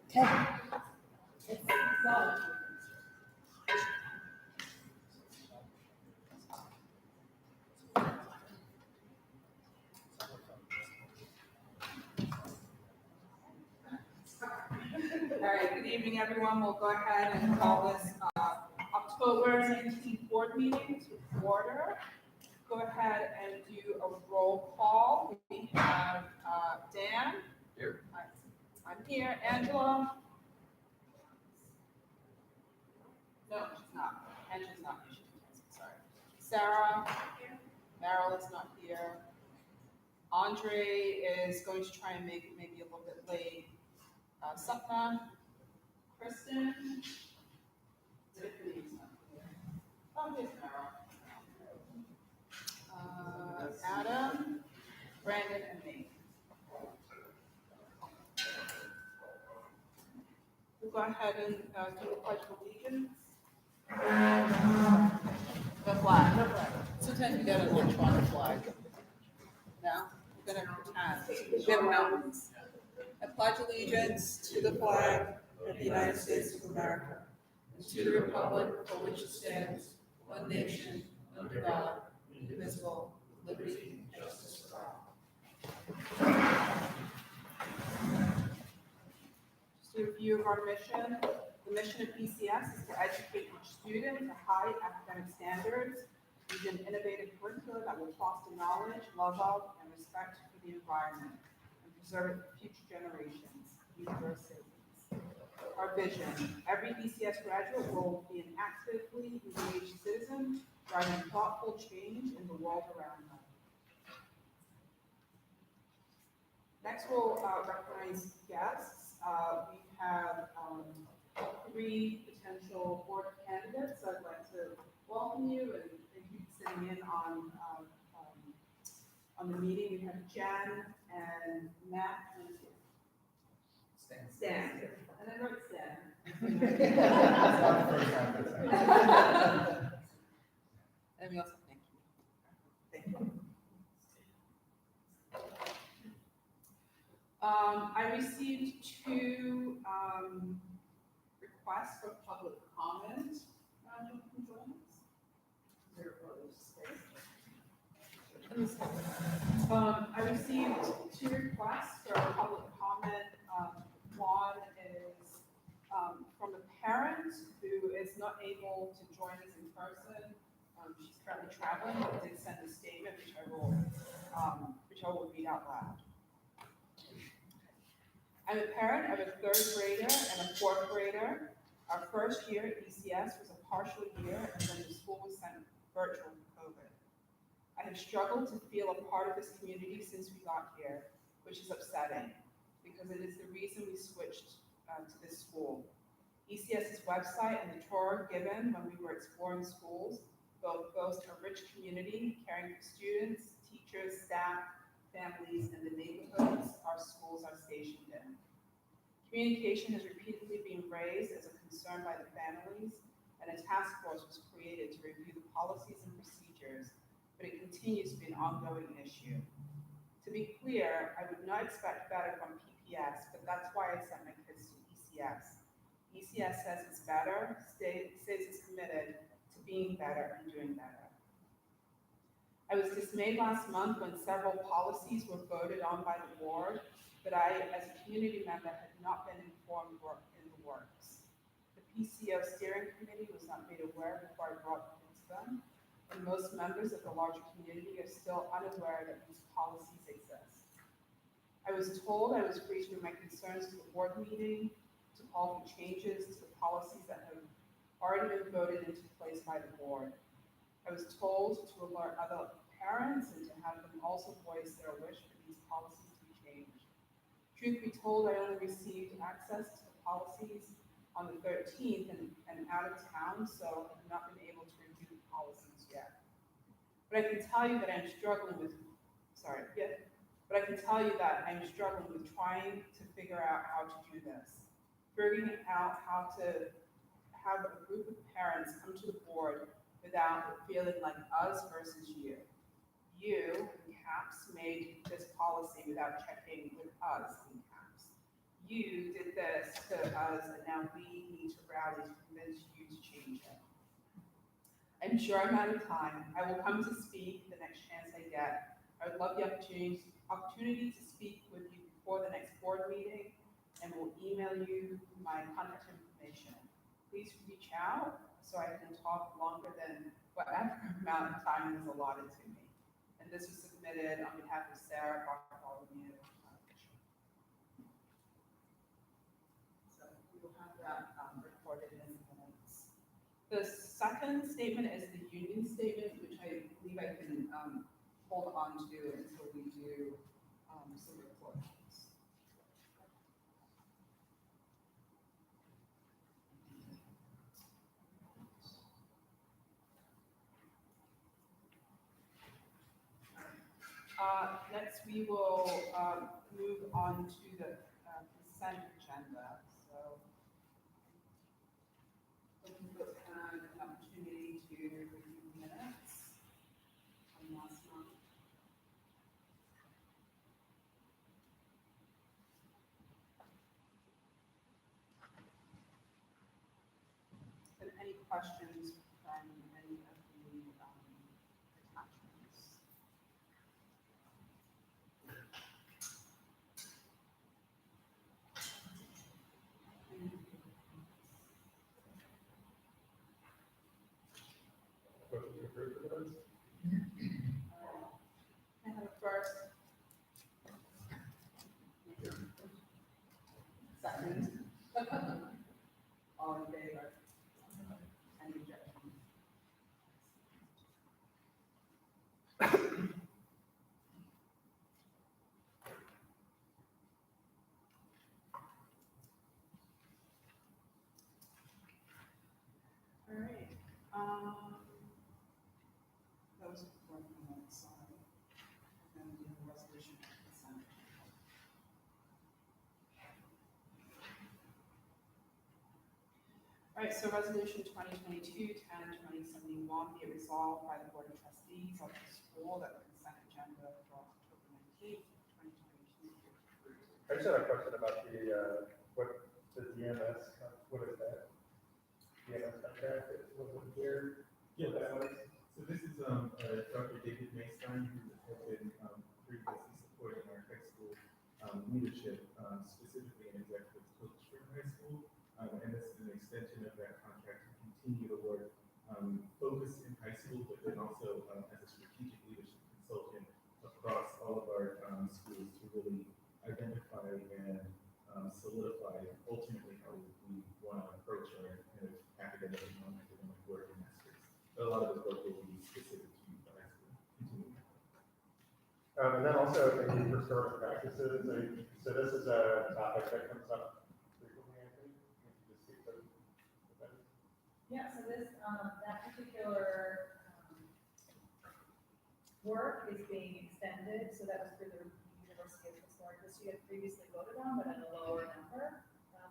Okay. All right, good evening, everyone. We'll go ahead and call this October 19th board meeting to order. Go ahead and do a roll call. We have Dan. Here. I'm here. Angela. No, she's not. Angela's not here. She's sorry. Sarah. Meryl is not here. Andre is going to try and make it maybe a little bit late. Sapna. Kristen. Tiffany's not here. Oh, here's Meryl. Adam, Brandon, and me. We'll go ahead and do the pledge of allegiance. The flag. Sometimes we get an electronic flag. No, we're gonna pretend. We have mountains. I pledge allegiance to the flag of the United States of America and to the republic for which it stands, one nation, under God, indivisible, with liberty and justice for all. Just a review of our mission. The mission of ECS is to educate each student to high academic standards using innovative curricula that will foster knowledge, love of, and respect for the environment and preserve it for future generations. These are our citizens. Our vision: every ECS graduate will be an actively engaged citizen, driving thoughtful change in the world around them. Next, we'll recognize guests. We have 3 potential board candidates. I'd like to welcome you and thank you for sitting in on the meeting. We have Jen and Matt and Stan. And I wrote Stan. And we also thank you. Thank you. I received 2 requests for public comment. Can you join us? There I received 2 requests for public comment. One is from a parent who is not able to join us in person. She's currently traveling, but did send a statement, which I will read out loud. I'm a parent of a 3rd grader and a 4th grader. Our first year at ECS was a partial year, and then the school was sent virtual for COVID. I have struggled to feel a part of this community since we got here, which is upsetting, because it is the reason we switched to this school. ECS's website and the tour given when we were exploring schools both boast a rich community caring for students, teachers, staff, families, and the neighborhoods our schools are stationed in. Communication has repeatedly been raised as a concern by the families, and a task force was created to review the policies and procedures, but it continues to be an ongoing issue. To be clear, I would not expect better from PPS, but that's why I sent my kids to ECS. ECS says it's better, says it's committed to being better and doing better. I was dismayed last month when several policies were voted on by the board, but I, as a community member, had not been informed were in the works. The PCO steering committee was not made aware before I brought them to them, and most members of the larger community are still unaware that these policies exist. I was told I was free to bring my concerns to the board meeting, to call for changes to the policies that have already been voted into place by the board. I was told to alert other parents and to have them also voice their wish for these policies to be changed. Truth be told, I only received access to the policies on the 13th and out of town, so I've not been able to review the policies yet. But I can tell you that I'm struggling with, but I can tell you that I'm struggling with trying to figure out how to do this. Figuring out how to have a group of parents come to the board without feeling like us versus you. You, in caps, made this policy without checking with us, in caps. you did this to us, and now we need to rally to convince you to change it. I'm sure I'm out of time. I will come to speak the next chance I get. I would love the opportunity to speak with you before the next board meeting, and will email you my contact information. Please reach out so I can talk longer than whatever amount of time is allotted to me. And this was submitted on behalf of Sarah Bartholomew. So we will have that recorded in the minutes. The second statement is the union statement, which I believe I can hold on to until we do some reports. Next, we will move on to the consent agenda. So, looking for an opportunity to review minutes from last month. And any questions from any of the attachments? Motion to approve the minutes? I have a first. Second. All in favor? Any objections? All right. That was one minute, sorry. And then we have a resolution for consent. All right, so resolution 2022-10-2071, be it resolved by the Board of Trustees of the school that the consent agenda for October 19th, 2022 be approved. I just had a question about the DMS, what is that? DMS contract, it wasn't here. Yeah, That was, so this is Dr. David Maystein, who has been previously supporting our high school leadership, specifically an executive coach for high school. And this is an extension of that contract to continue to work focused in high school, but then also as a strategic leadership consultant across all of our schools to really identify and solidify ultimately how we want to approach our kind of academic and non-academic work in that space. But a lot of this work will be specific to the high school. and then also thank you for historical practices. So this is a topic that comes up frequently, I think. Can you just speak to that? Yeah, so this, that particular work is being extended, so that was for the University of Historic, this you had previously voted on, but at a lower number.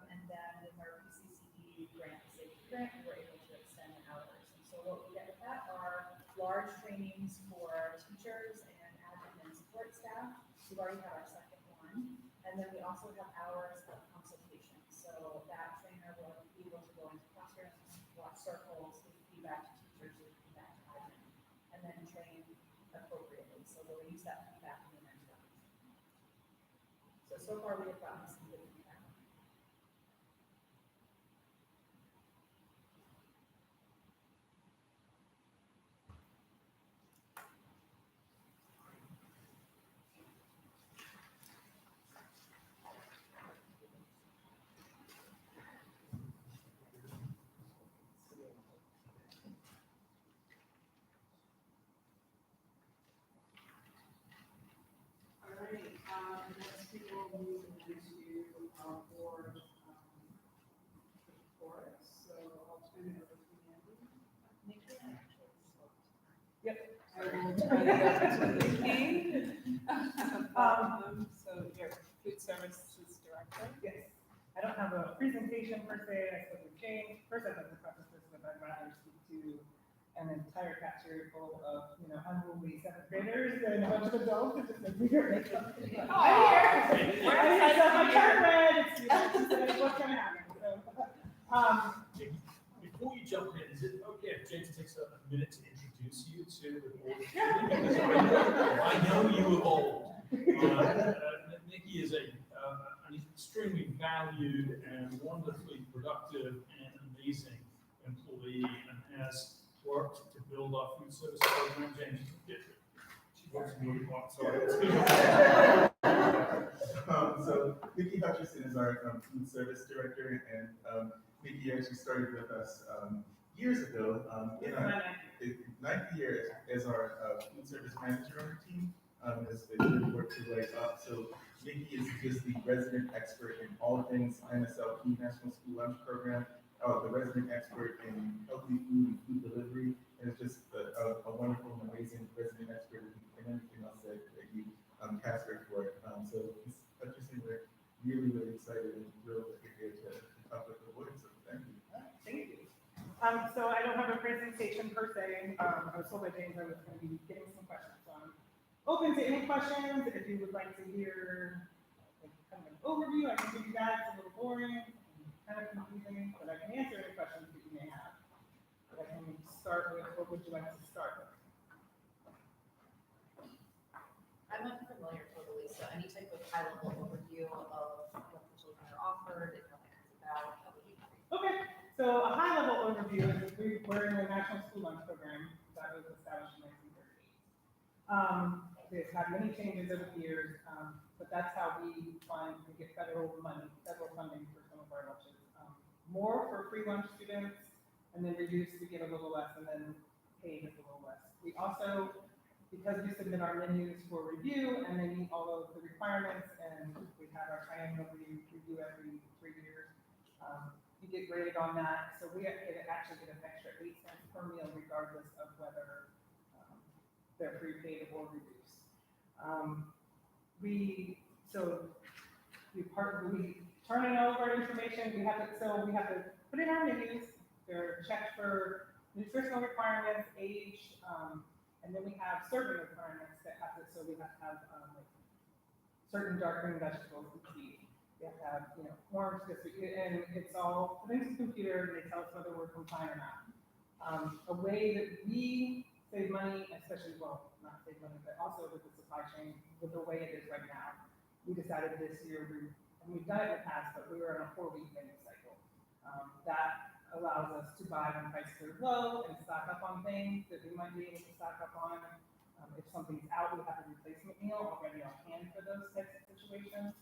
And then with our PCCD grant, the safety grant, we were able to extend the hours. And so what we get with that are large trainings for teachers and admin and support staff. We've already had our second one. And then we also have hours of consultation. So that trainer will be able to go into classrooms, watch circles, give feedback to teachers, give feedback to admin, and then train appropriately. So we'll use that feedback in the next round. So far we have gotten some good feedback. All right, next we will move into our board reports. So I'll turn it over to Mandy. Nikki actually spoke. Yep. I will turn it over to Nikki. So your food services director. Yes, I don't have a presentation per se, I spoke with Jane. First, I'd like to preface this with I'd rather speak to an entire cafeteria full of, unruly seventh graders and a bunch of adults. It just makes me very makeup. I'm here. So my turn red, it's, Before you jump in, is it okay if James takes a minute to introduce you to the board? Because I know you of old. Nikki is an extremely valued and wonderfully productive and amazing employee and has worked to build our food service program. James, she works in your part, so So Nikki Hutcherson is our food service director, and Nikki actually started with us years ago in our ninth year as our food service manager on our team. Has been worked her way up. So Nikki is just the resident expert in all things NSLP, National School Lunch Program, the resident expert in healthy food and food delivery, and is just a wonderful and amazing resident expert in everything else that you cast her for. So Ms. Hutcherson, we're really, really excited and thrilled that you're here to talk with the board, so thank you. Thank you. So I don't have a presentation per se. I was told by James I was going to be getting some questions. So I'm open to any questions. If you would like to hear like, kind of an overview, I can give you that. It's a little boring, kind of confusing, but I can answer any questions that you may have. But I can start with, what would you like to start with? I'm unfamiliar totally, so any type of high-level overview of what the children are offered and what it's about, that would be great. Okay, so a high-level overview is we're in the National School Lunch Program that was established in 1938. They've had many changes over the years, but that's how we get federal funding for some of our lunches. More for free lunch students, and then reduced to get a little less, and then paid a little less. We also, because we submit our menus for review, and they meet all of the requirements, and we have our triennial review every 3 years, you get graded on that. So we actually get an extra 8 cents per meal, regardless of whether they're prepaid or reduced. We turn in all of our information. We have to put in our menus. They're checked for nutritional requirements, age, and then we have certain requirements that have to. So we have to have like certain dark green vegetables to eat. We have to have orange, and it's all put into the computer, and they tell us whether we're compliant or not. A way that we save money, especially, well, not save money, but also with the supply chain, with the way it is right now. We decided this year, and we've done it in the past, but we were on a 4-week menu cycle. That allows us to buy when prices are low and stock up on things that we might be able to stock up on. If something's out, we have a replacement meal already on hand for those types of situations.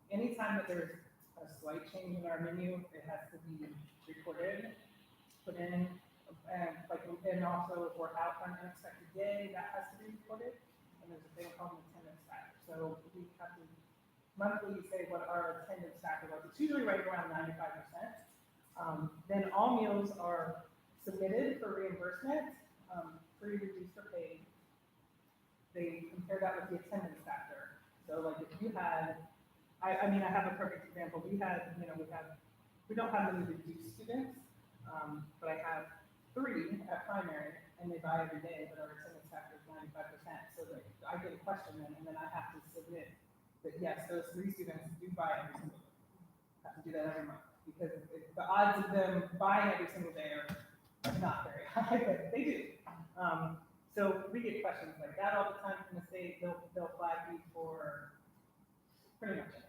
Anytime that there's a slight change in our menu, it has to be recorded, put in, and also if we're out on an unexpected day, that has to be recorded. And there's a thing called an attendance factor. So we have to monthly say what our attendance factor was. It's usually right around 95%. Then all meals are submitted for reimbursement, free, reduced, or paid. They compare that with the attendance factor. So like if you had, I have a perfect example. We don't have many reduced students, but I have 3 at primary, and they buy every day, but our attendance factor is 95%. So that I get a question then, and then I have to submit that yes, those 3 students do buy every single day. I have to do that every month, because the odds of them buying every single day are not very high, but they do. So we get questions like that all the time from the state. They'll flag you for pretty much anything.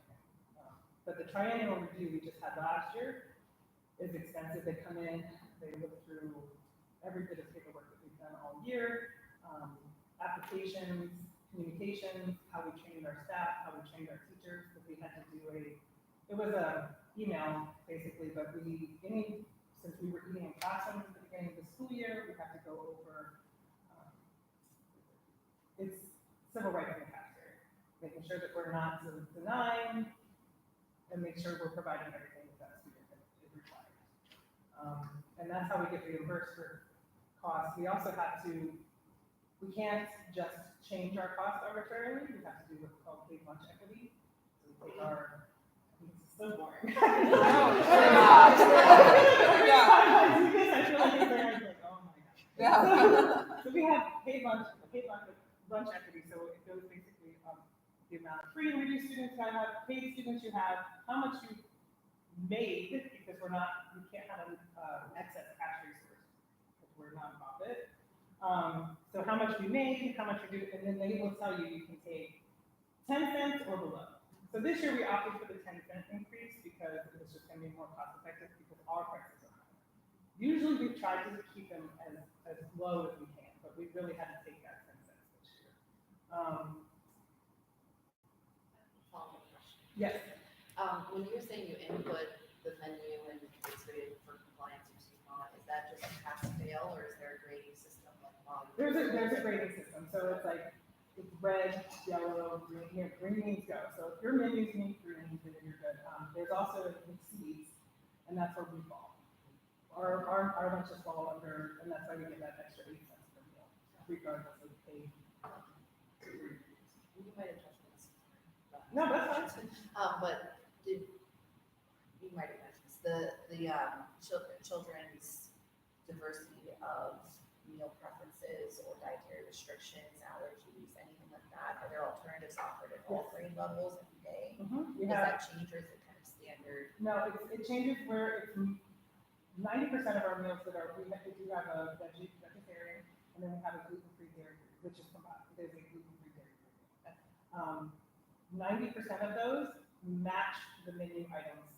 But the triennial review we just had last year is extensive. They come in, they look through every bit of paperwork that we've done all year, applications, communications, how we trained our staff, how we trained our teachers, because we had to do it was a email basically, but since we were eating in classrooms at the beginning of the school year, we have to go over, it's civil rights in the cafeteria, making sure that we're not denying, and make sure we're providing everything that student is required. And that's how we get reimbursed for costs. We also have to, we can't just change our costs arbitrarily. We have to do what's called paid lunch equity. So we take our, this is so boring. So we have paid lunch equity. So it goes basically the amount of free and reduced students you have, paid students you have, how much you made, because we can't have an excess cash resource, because we're a nonprofit. So how much we made, how much we do, and then they will tell you can take 10 cents or below. So this year we opted for the 10-cent increase because it was just gonna be more cost effective because our prices are high. Usually we try to keep them as low as we can, but we really had to take that 10 cents this year. Follow-up question. Yes, When you were saying you input the menu and it's rated for compliance or not, is that just pass fail or is there a grading system like while you? there's a grading system, so it's like, it's red, yellow, green, green means go. So if your menus mean green, then you're good. There's also exceeds, and that's where we fall. Our lunches fall under, and that's why we get that extra 8 cents per meal, regardless of pay. You might have touched on this. No, that's fine. But you might have mentioned this, children's diversity of meal preferences or dietary restrictions, allergies, anything like that? Are there alternatives offered at all grade levels every day? We Does have, that change or is it kind of standard? no, it changes where it's 90% of our meals that are, we do have a vegetarian, and then we have a gluten-free dairy, which is combined, there's a gluten-free dairy. 90% of those match the menu items,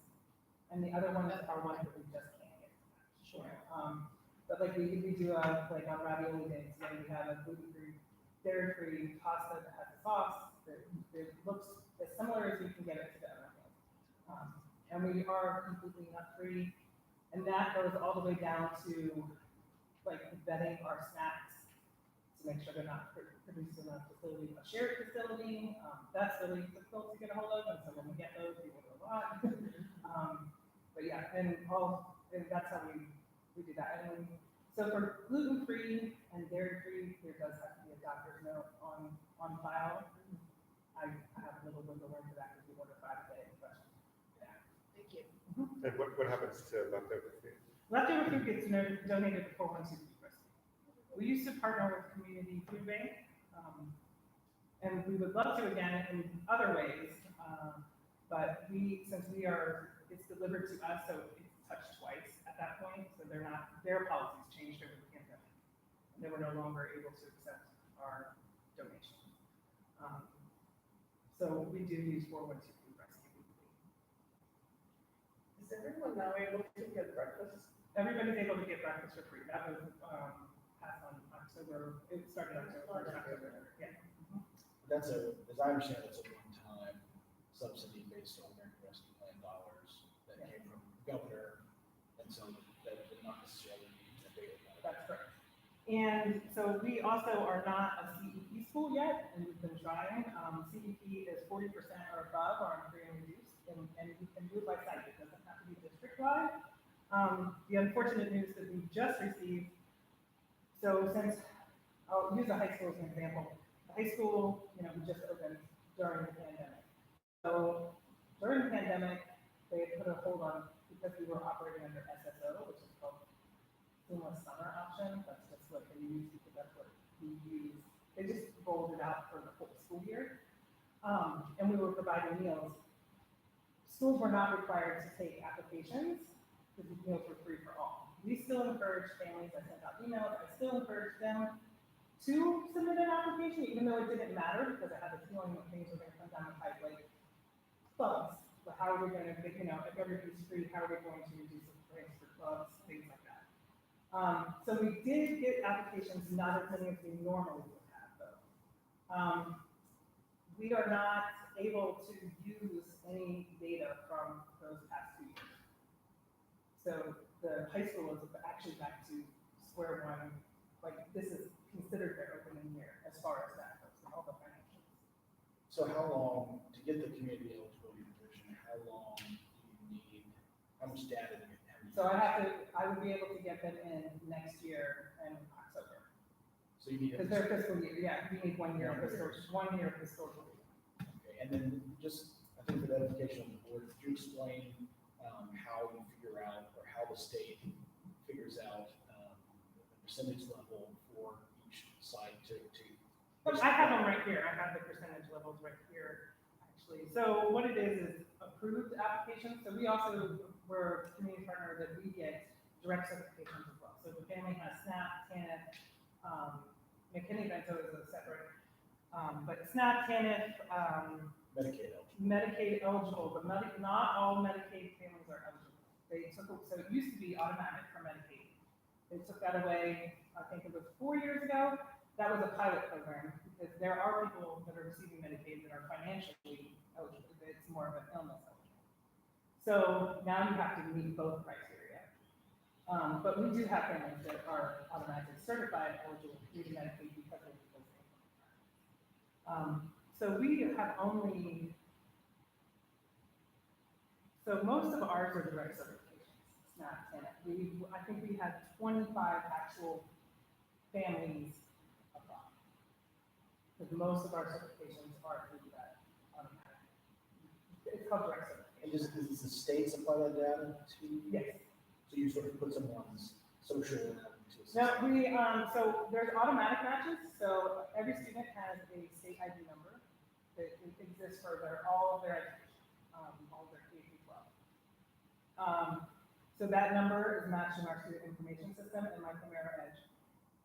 and the other ones are ones that we just can't get to match. Sure. But like we do like on ravioli days, where we have a gluten-free, dairy-free pasta that has a sauce that looks as similar as we can get it to the other meals. And we are completely nut-free, and that goes all the way down to like vetting our snacks to make sure they're not produced in a facility, a shared facility. That's really difficult to get a hold of, and so when we get those, we order a lot. But yeah, and that's how we do that. And so for gluten-free and dairy-free, there does have to be a doctor's note on file. I have a little wiggle room for that because we order 5 a day, but yeah. Thank you. And what happens to leftover food? Leftover food gets donated to 412 Food Rescue. We used to partner with Community Food Bank, and we would love to again in other ways, but since it's delivered to us, so it's touched twice at that point, so their policies changed over the pandemic. They were no longer able to accept our donations. So we do use 412 Food Rescue. Is everyone now able to get breakfast? Everybody's able to get breakfast for free. That was passed on October. It started October. Yeah. That's as I understand, it's a one-time subsidy based on American Rescue Plan dollars that came from the governor, and so that would not necessarily be available. That's correct. And so we also are not a CEP school yet, and we've been trying. CEP is 40% or above on free and reduced, and you can do it by site. It doesn't have to be district-wide. The unfortunate news that we just received, so since, I'll use a high school as an example. The high school, we just opened during the pandemic. So during the pandemic, they put a hold on, because we were operating under SSO, which is called Seamless Summer Option. That's just what they use, because that's what we use. They just rolled it out for the whole school year. And we were providing meals. Schools were not required to take applications, because these meals were free for all. We still encourage families, I sent out emails, I still encourage them to submit an application, even though it didn't matter, because I had a feeling that things were gonna come down the pipe, like clubs. But how are we gonna, if everybody's free, how are we going to reduce the price for clubs, things like that. So we did get applications, not as many as we normally would have, though. We are not able to use any data from those past 2 years. So the high school is actually back to square one. Like, this is considered their opening year as far as that goes, and all the financials. So how long, to get the community eligibility provision, how long do you need, how much data do you have? So I would be able to get them in next year in October. So you need. Because their fiscal year, yeah, we need 1 year of historical data. Okay, and then just, I think for the edification of the board, could you explain how you figure out, or how the state figures out the percentage level for each site to I have them right here. I have the percentage levels right here, actually. So what it is approved applications. So we also we're a community partner that we get direct certifications as well. So if the family has SNAP, TANF, McKinney-Vento is a separate, but SNAP, TANF, Medicaid eligible, but not all Medicaid families are eligible. So it used to be automatic for Medicaid. They took that away, I think it was 4 years ago. That was a pilot program, because there are people that are receiving Medicaid that are financially eligible. It's more of an illness eligible. So now you have to meet both criteria. But we do have families that are automatically certified eligible through the Medicaid because of those things. So we have only, so most of ours are direct certifications. It's not 10. I think we had 25 actual families apply. Because most of our certifications are through that automatic. It's called direct certification. And does the state supply that data to? Yes. So you sort of put someone's social into a No, system? so there's automatic matches. So every student has a state ID number that exists for all of their education, all of their K through 12. So that number is matched in our student information system in my Premier Edge,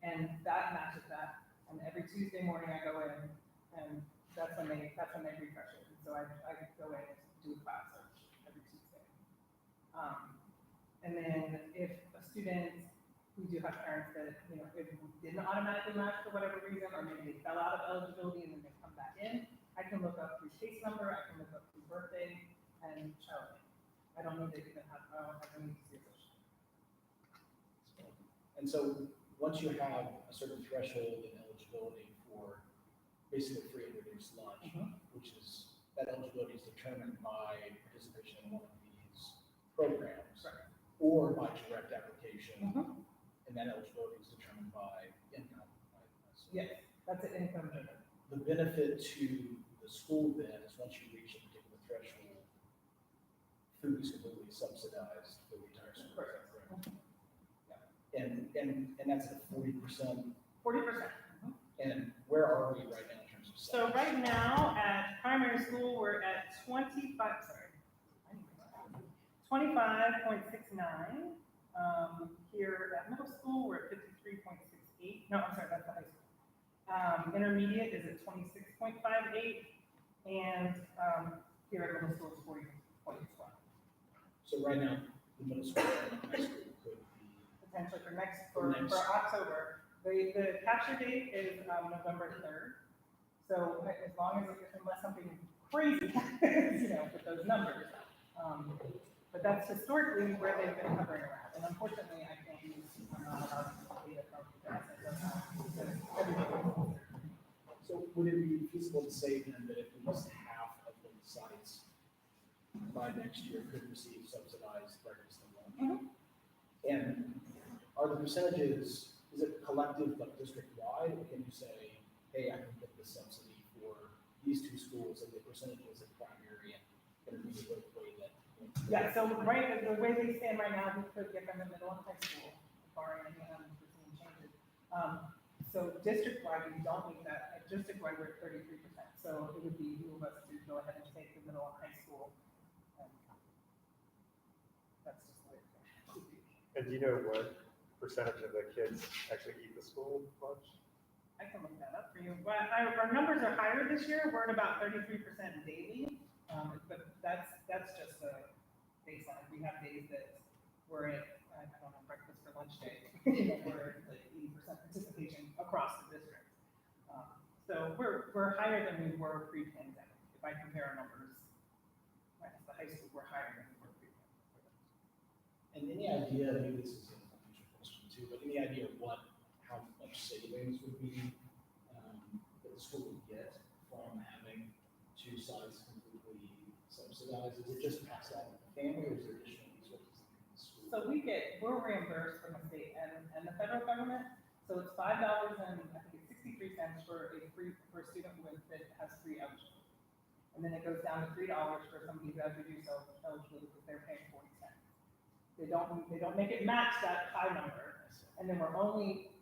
and that matches that. And every Tuesday morning I go in, and that's when they refresh it. And so I go in and do a class search every Tuesday. And then if a student, we do have parents that, if didn't automatically match for whatever reason, or maybe they fell out of eligibility and then they come back in, I can look up through case number, I can look up through birthday and child name. I don't need to even have, I don't need to see a social. And so, once you have a certain threshold in eligibility for basically free and reduced lunch, which is, that eligibility is determined by participation in one of these programs, or by direct application, and that eligibility is determined by income. Yes, that's an income driven. The benefit to the school then is once you reach a particular threshold, food is completely subsidized for the entire school. Correct. And that's at 40%. 40%. And where are we right now in terms of size? So right now at primary school, we're at 25.69. Here at middle school, we're at 53.68. No, I'm sorry, that's the high school. Intermediate is at 26.58, and here at middle school is 40.12. So right now, the middle school and high school could be Potentially for October. The capture date is November 3rd. So as long as, unless something crazy happens, with those numbers. But that's historically where they've been hovering around. And unfortunately, I can't use data from that. So would it be feasible to say then that at least half of the sites by next year could receive subsidized breakfast and lunch? And are the percentages, is it collective like district-wide, or can you say, hey, I can get this subsidy for these two schools and the percentages at primary and intermediate way that? Yeah, so the way they stand right now, we could get them in middle and high school, barring any unforeseen changes. So district-wide, we don't need that. At district-wide, we're at 33%. So it would be who of us to go ahead and take the middle and high school. That's just the way it's going to be. And do you know what percentage of the kids actually eat the school lunch? I can look that up for you. But our numbers are higher this year. We're at about 33% daily. But that's just the baseline. We have days that we're at, I don't know, breakfast for lunch day. We're at like 80% participation across the district. So we're higher than we were pre-pandemic. If I compare our numbers, minus the high school, we're higher than we were pre-pandemic. And any idea, maybe this is a future question too, but any idea of how much savings would be that the school would get from having two sites completely subsidized? Is it just passed out to the family, or is there additional resources in the school? So we're reimbursed from the state and the federal government. So it's $5 and I think it's 63 cents for a student that has free eligibility. And then it goes down to $3 for somebody who has reduced eligibility because they're paying 40 cents. They don't make it match that high number. And then we're only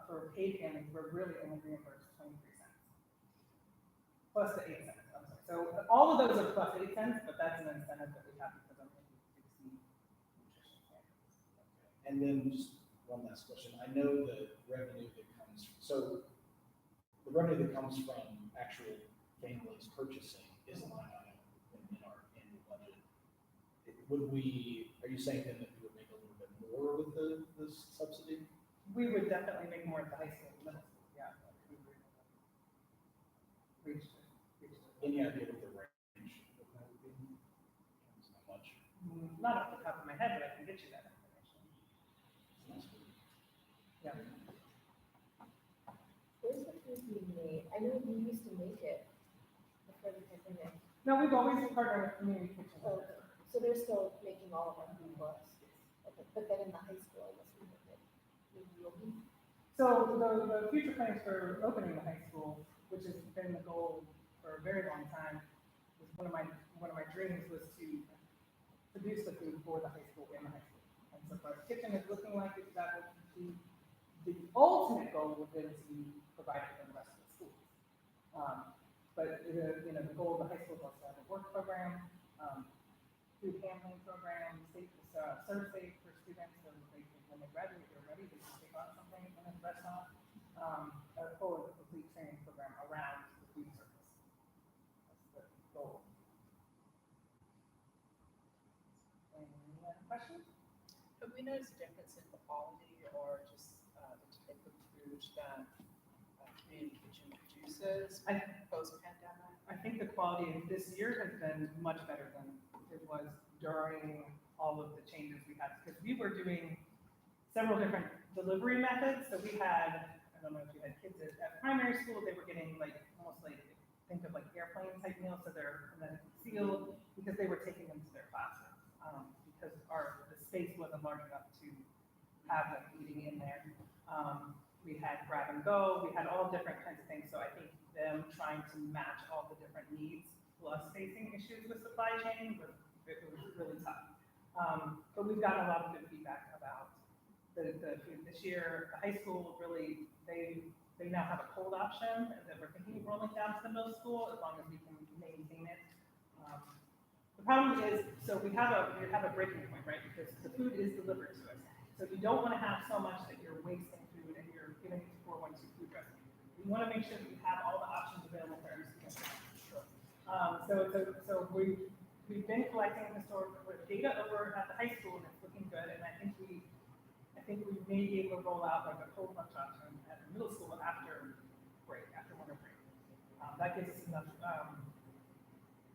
for paid families, we're really only reimbursed 23 cents. Plus the 8 cents. I'm sorry. So all of those are plus 8 cents, but that's an incentive that we have because I'm able to exceed And then just one last question. I know the revenue that comes, so the revenue that comes from actual families purchasing is a line item in our annual budget. Are you saying then that we would make a little bit more with the subsidy? We would definitely make more at the high school, middle school, yeah. Reach it. Any idea what the range of that would be? How much? Not off the top of my head, but I can get you that information. Yeah. Where's the food being made? I know you used to make it before the pandemic. No, we've always partnered with community kitchens. Oh, so they're still making all of our food for us. Okay, but then in the high school, I guess we make it. So the future plans for opening the high school, which has been the goal for a very long time, was one of my dreams was to produce the food for the high school in the high school. And so our kitchen is looking like it, that will be the ultimate goal would then to be provided for the rest of the schools. But the goal of the high school was to have a work program, food handling program, serve safe for students, so they can, when they graduate, they're ready to take on something in a restaurant. A full complete training program around the food service. That's the goal. Any other questions? Have we noticed a difference in quality or just the type of food that community kitchen produces post-pandemic? I think the quality this year has been much better than it was during all of the changes we had, because we were doing several different delivery methods. So we had, I don't know if you had kids at primary school, they were getting like, almost like, think of like airplane type meals, so they're hermetically sealed, because they were taking them to their classrooms, because the space wasn't large enough to have them eating in there. We had grab and go, we had all different kinds of things, so I think them trying to match all the different needs, plus facing issues with supply chain, it was really tough. But we've gotten a lot of good feedback about the food this year. The high school really, they now have a cold option that we're thinking of rolling down to the middle school, as long as we can maintain it. The problem is, so we have a breaking point, right? Because the food is delivered to us. So you don't want to have so much that you're wasting food and you're giving it to 412 food restaurants. We want to make sure that we have all the options available for our students. So we've been collecting historical data over at the high school, and it's looking good. And I think we may be able to roll out like a cold lunch option at the middle school after winter break. That gives us enough.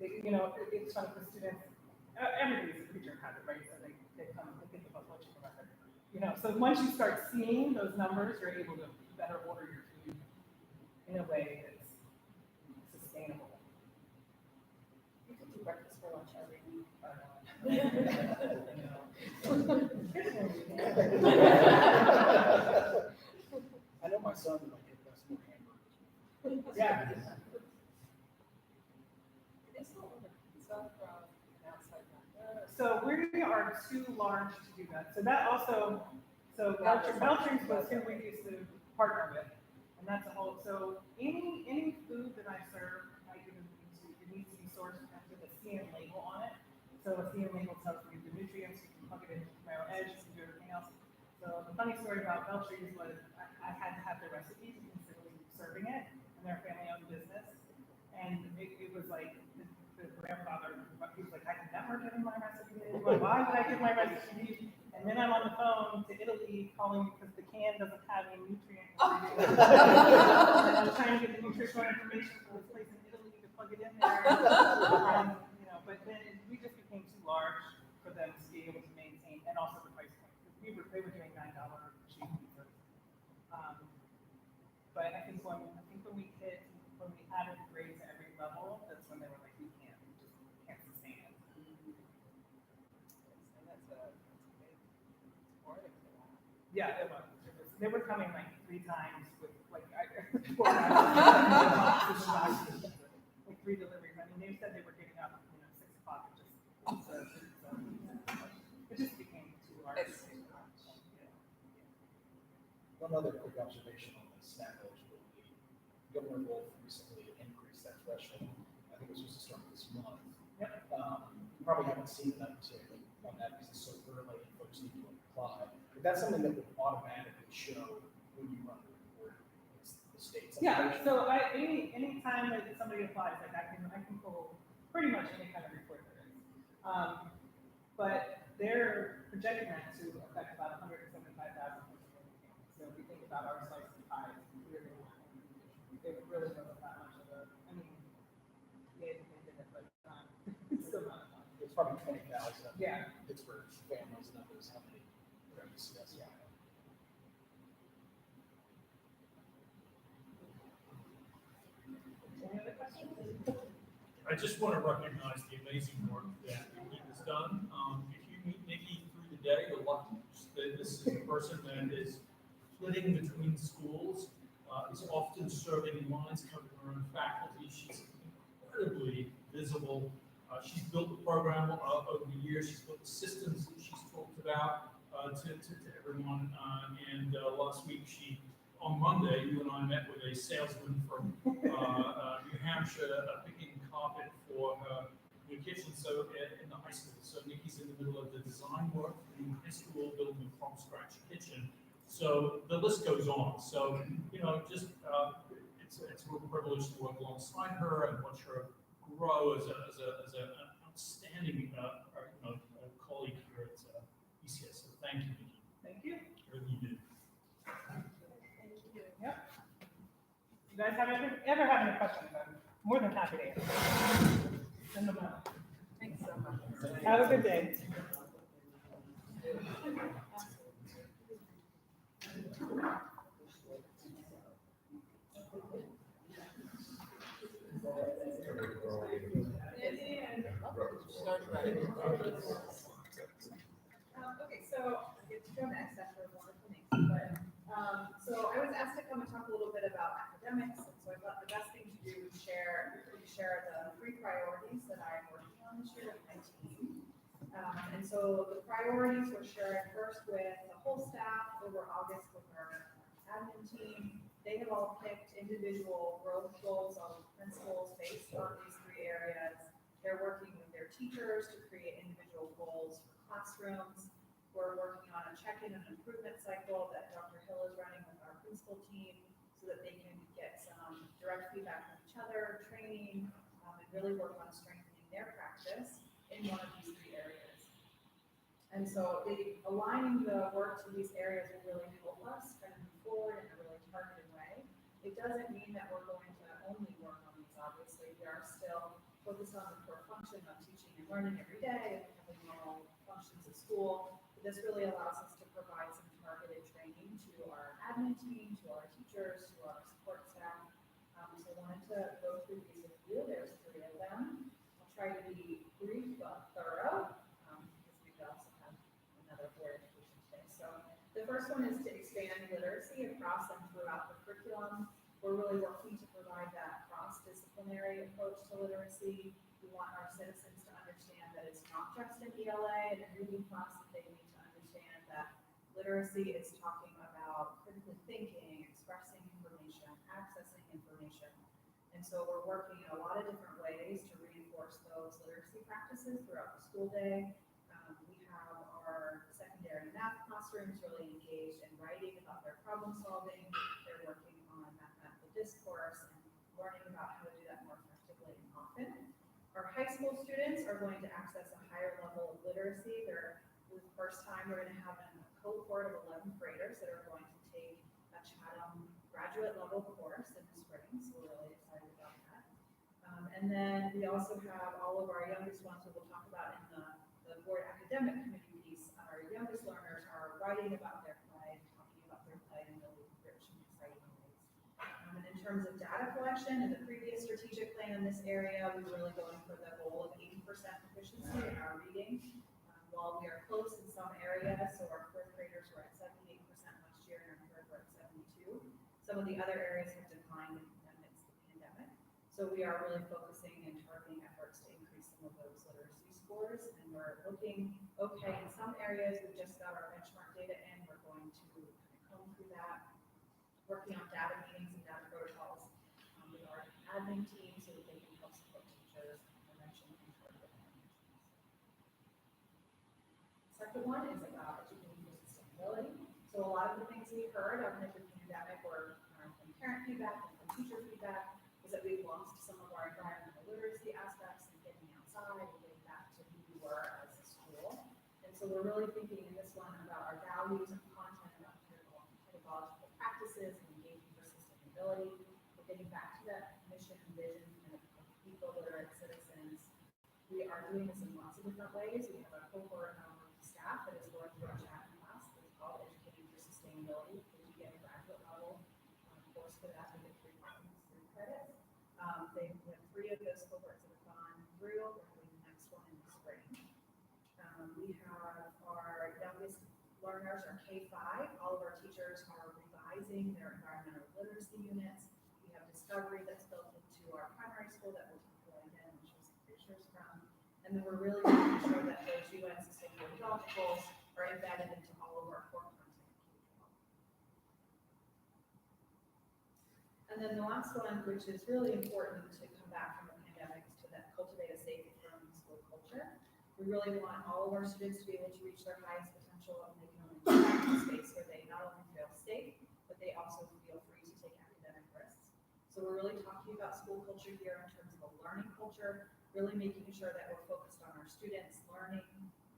It's fun for students. Everybody's a creature of habit, right? So they come and think about what you can recommend. So once you start seeing those numbers, you're able to better order your food in a way that's sustainable. You could do breakfast for lunch every week. I know my son might get us more hamburgers. Yeah. So we are too large to do that. So that also, Beltran's was who we used to partner with, and that's a whole. So any food that I serve, it needs to be sourced with a CN label on it. So a CN label tells you the nutrients. You can plug it into Marrow Edge. You can do everything else. So the funny story about Beltran's was I had to have the recipe to consider serving it, and they're a family-owned business, and it was like. The grandfather, he was like, I can never give him my recipe. Like, why would I give my recipe? And then I'm on the phone to Italy calling because the can doesn't have any nutrient. And I'm trying to get the nutritional information from this place in Italy to plug it in there. And, but then we just became too large for them to be able to maintain, and also the price point. They were doing $9 cheap pizzas. But I think when we added grades at every level, that's when they were like, we can't sustain it. And that's a big part of that. Yeah, it was. They were coming like 3 times with like 4 times. Like 3 deliveries. I mean, they said they were getting up, 6 o'clock and just it just became too large. One other quick observation on the SNAP eligibility. Governor Wolf recently increased that threshold. I think it was supposed to start this month. Yep. You probably haven't seen an uptick on that because it's so early and folks need to apply. But that's something that would automatically show when you run the report. It's the state's. Yeah, so any time that somebody applies, like I can pull pretty much any kind of report there is. But they're projecting that to affect about 175,000 people. So if you think about our slice of pie, it really wasn't that much of a, I mean, they did it, but it's still not enough. It's probably 20,000. Yeah. Pittsburgh families, and others, how many are ECS? Yeah. Any other questions? I just want to recognize the amazing work that he has done. If you meet Nikki through the day, you're lucky. This is a person that is flitting between schools, is often serving lines, covering her own faculty. She's incredibly visible. She's built the program over the years. She's built the systems that she's talked about to everyone. And last week, on Monday, you and I met with a salesman from New Hampshire picking carpet for her new kitchen in the high school. So Nikki's in the middle of the design work in high school, building a from scratch kitchen. So the list goes on. So, just it's a real privilege to work alongside her and watch her grow as an outstanding colleague here at ECS. So thank you, Nikki. Thank you. Everything you do. Yep. You guys ever have any questions? I'm more than happy to answer. Send them out. Thanks so much. Have a good day. Okay, so I get to go next after a wonderful name, but, so I was asked to come and talk a little bit about academics, and so I thought the best thing to do is share the 3 priorities that I'm working on this year with my team. And so the priorities we're sharing first with the whole staff over August with our admin team. They have all picked individual growth goals on principles based on these 3 areas. They're working with their teachers to create individual goals for classrooms. We're working on a check-in and improvement cycle that Dr. Hill is running with our principal team so that they can get some direct feedback from each other, training, and really work on strengthening their practice in one of these 3 areas. And so aligning the work to these areas will really help us kind of move forward in a really targeted way. It doesn't mean that we're going to only work on these, obviously. We are still focused on the core function of teaching and learning every day and having normal functions at school. But this really allows us to provide some targeted training to our admin team, to our teachers, to our support staff. So I wanted to go through these with you. There's 3 of them. I'll try to be brief but thorough because we also have another board education today. So the first one is to expand literacy across and throughout the curriculum. We're really working to provide that cross-disciplinary approach to literacy. We want our citizens to understand that it's not just an ELA and a reading class, that they need to understand that literacy is talking about critically thinking, expressing information, accessing information. And so we're working in a lot of different ways to reinforce those literacy practices throughout the school day. We have our secondary math classrooms really engaged in writing about their problem solving. They're working on mathematical discourse and learning about how to do that more effectively and often. Our high school students are going to access a higher level of literacy. For the first time, we're going to have a cohort of 11th graders that are going to take a Chatham graduate level course in the spring, so we're really excited about that. And then we also have all of our youngest ones who we'll talk about in the board academic committee piece. Our youngest learners are writing about their play, talking about their play in really rich and exciting ways. And in terms of data collection, in the previous strategic plan in this area, we were really going for the goal of 80% proficiency in our reading. While we are close in some areas, so our 4th graders were at 78% last year, and our 3rd were at 72%. Some of the other areas have declined amidst the pandemic. So we are really focusing and targeting efforts to increase some of those literacy scores. And we're looking, okay, in some areas, we've just got our benchmark data in. We're going to kind of comb through that, working on data meetings and data protocols with our admin team so that they can help support teachers, prevention, and targeted interventions. Second one is about educating for sustainability. So a lot of the things we heard over the pandemic were from parent feedback and from teacher feedback, is that we've lost some of our environmental literacy aspects and getting outside and getting back to who we were as a school. And so we're really thinking in this one about our values and content, about pedagogical practices and engaging for sustainability. We're getting back to that mission and vision and of people literate citizens. We are doing this in lots of different ways. We have a cohort of staff that is going through our chat class that's called Educating for Sustainability, which you get a graduate level course for that. We get 3 credits. We have 3 of those cohorts that have gone through. We're having the next one in the spring. We have our youngest learners are K-5. All of our teachers are revising their environmental literacy units. We have Discovery that's built into our primary school that we'll talk about again, which was pictures from. And then we're really making sure that those UN Sustainable Development Goals are embedded into all of our core content. And then the last one, which is really important to come back from the pandemic, is to that cultivate a safe and learning school culture. We really want all of our students to be able to reach their highest potential, and they can only do that in a space where they not only feel safe, but they also feel free to take academic risks. So we're really talking about school culture here in terms of a learning culture, really making sure that we're focused on our students learning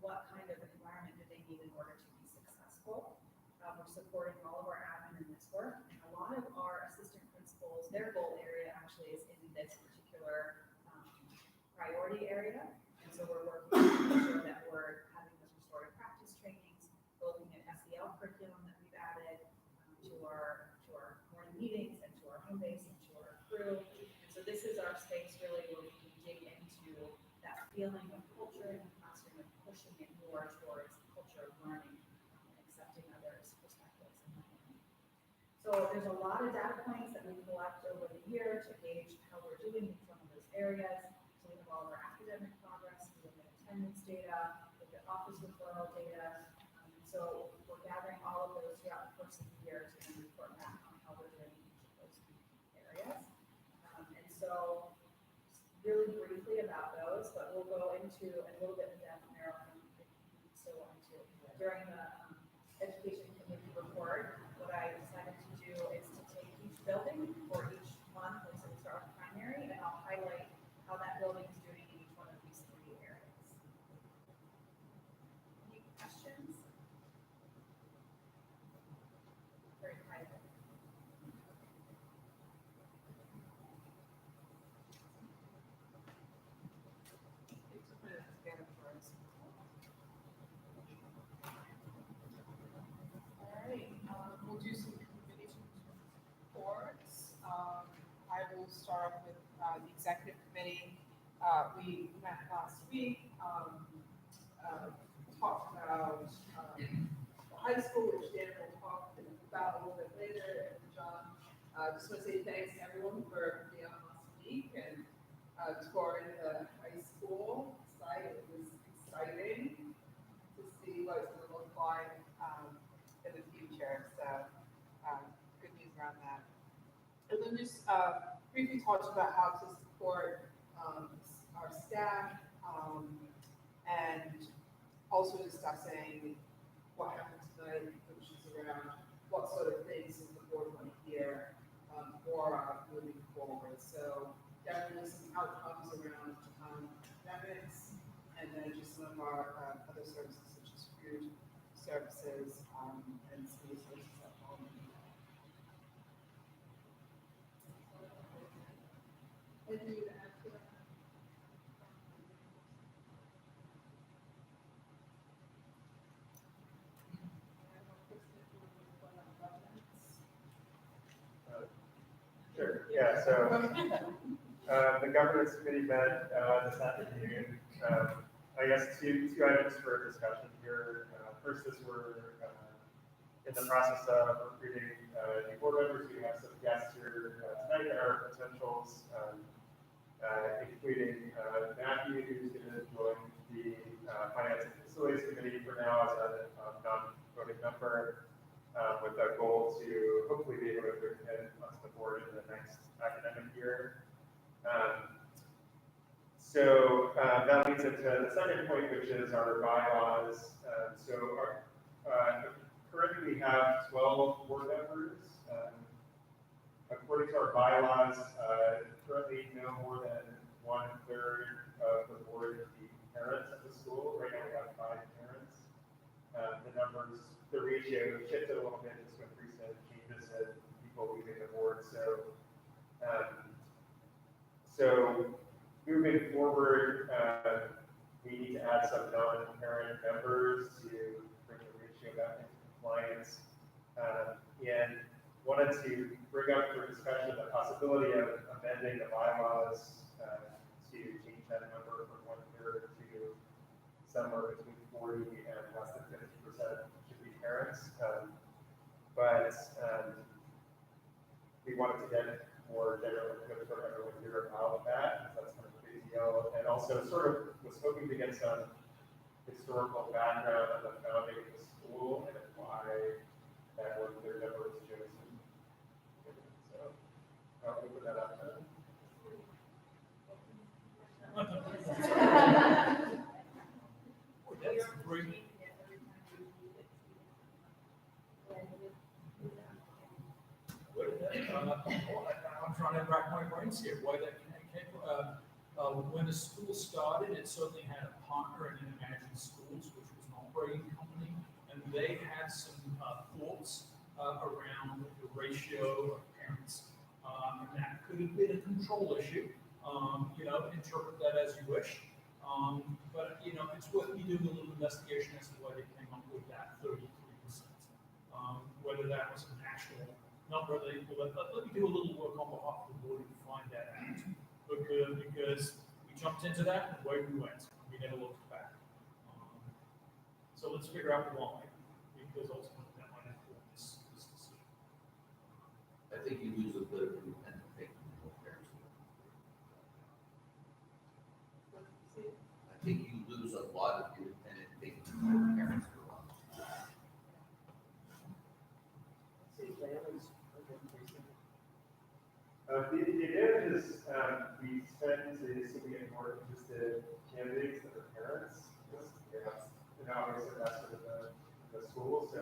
what kind of environment do they need in order to be successful. We're supporting all of our admin in this work, and a lot of our assistant principals, their goal area actually is in this particular priority area. And so we're working to make sure that we're having those restorative practice trainings, looking at SEL curriculum that we've added to our morning meetings and to our home base and to our crew. And so this is our space really where we can dig into that feeling of culture in the classroom and pushing it more towards the culture of learning and accepting others' perspectives and learning. So there's a lot of data points that we collect over the year to gauge how we're doing in some of those areas. So we have all of our academic progress, we look at attendance data, we look at office referral data. So we're gathering all of those throughout the course of the year to then report back on how we're doing in each of those areas. And so really briefly about those, but we'll go into a little bit of depth, Marilyn, if you still want to. During the education committee report, what I decided to do is to take each building for each month, and so we start with primary, and I'll highlight how that building is doing in each one of these 3 areas. Any questions? Very private. All right, we'll do some committee reports. I will start with the executive committee. We met last week, talked about the high school, which Dan will talk about a little bit later. And John, just want to say thanks to everyone for being on last week and touring the high school site. It was exciting to see what it's going to look like in the future. So good news around that. And then just briefly talked about how to support our staff and also discussing what happened tonight, which is around what sort of things does the board want to hear more moving forward. So definitely some outcomes around academics, and then just some of our other services such as food services and school services at home. Anything to add to that? Sure, yeah, so, the governance committee met, this afternoon. I guess two items for discussion here. First is we're, in the process of recruiting, new board members. We have some guests here, tonight that are potentials, including, Matthew, who's gonna join the, finance and facilities committee for now as a, non-voting member. With a goal to hopefully be able to bring him onto the board in the next academic year. So that leads into the second point, which is our bylaws. So our currently we have 12 board members. According to our bylaws, currently no more than 1/3 of the board be parents at the school. Right now we have 5 parents. The ratio shifted a little bit just with recent changes and people leaving the board. So moving forward, we need to add some non-parent members to bring the ratio back into compliance. And wanted to bring up for discussion the possibility of amending the bylaws to change that number from 1/3 to somewhere between 40 and less than 50% should be parents. But we wanted to get more general input from everyone here about that, because that's kind of a big deal. And also sort of was hoping to get some historical background on the founding of the school and why that was their number was chosen. So I'll open that up then. That's great. I'm trying to rack my brains here, why that came when the school started, it certainly had a partner in Imagine Schools, which was an operating company, and they had some thoughts around the ratio of parents. And that could have been a control issue, interpret that as you wish. But, it's worth me doing a little investigation as to why they came up with that 33%. Whether that was an actual number, let me do a little work on behalf of the board to find that out. Because we jumped into that and away we went. We never looked back. So let's figure out why, because ultimately that might inform this decision. I think you lose a bit of independent thinking from your parents. I think you lose a lot of independent thinking from your parents for a while. The advantage is we tend to see we get more interested candidates that are parents. Obviously that's sort of the school. So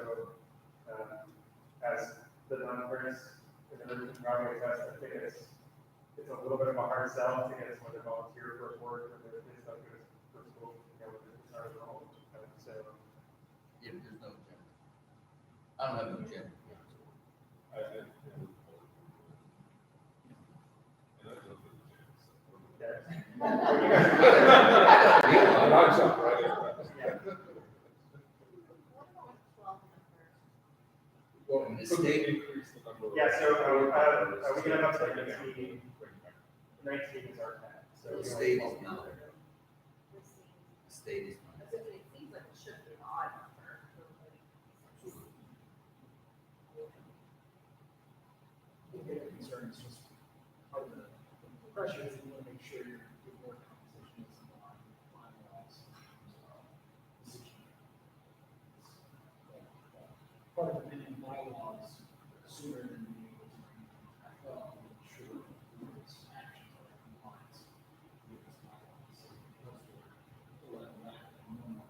as the non-parents in the room can probably attest, I think it's a little bit of a hard sell to get someone to volunteer for a board when their kids don't go to school, it's our role. So Yeah, but there's no gender. I don't have no gender. Well, The could we state- increase the number of- yeah, so we can have up to 19. 19 is our cap. So The state is not. The state is not. It seems like it should be an odd number. I think the concern is just part of the pressure is you want to make sure your board composition is in line with bylaws, decision. Part of amending bylaws sooner than being able to make sure its actions are in compliance with its bylaws. So because we're letting that normal,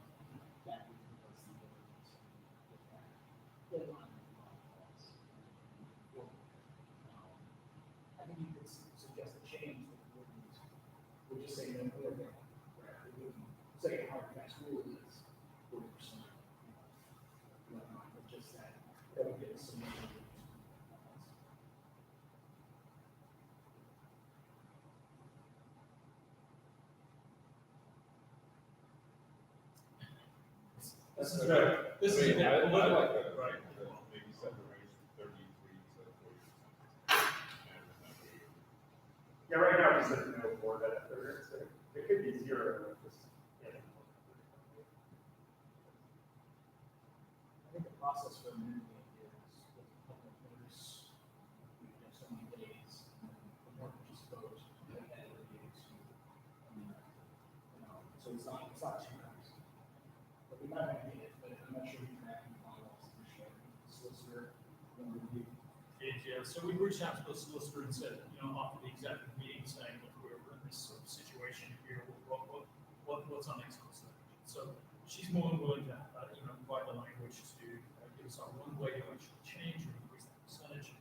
that would be what's the ordinance with that deadline of bylaws. I think you could suggest a change that would just say no more than, right? We wouldn't say a hard and fast rule is 40%. But just that would get us some. This is good. This is I good. like that. Right. Maybe set the range to 33 instead of 40%. yeah, right now we said no more than a third. So it could be 0. Just, I think the process for amending it is with public notice, so many days, and then the board can just vote ahead of the meeting to amend it. So it's not too times. But we might have made it, but I'm not sure we can add any bylaws to share the solicitor when review. So we reached out to the solicitor and said, after the executive meeting, saying that we're in this sort of situation here, what's our next course of action? So she's more than willing to, provide the language to give is our one way to actually change or increase that percentage.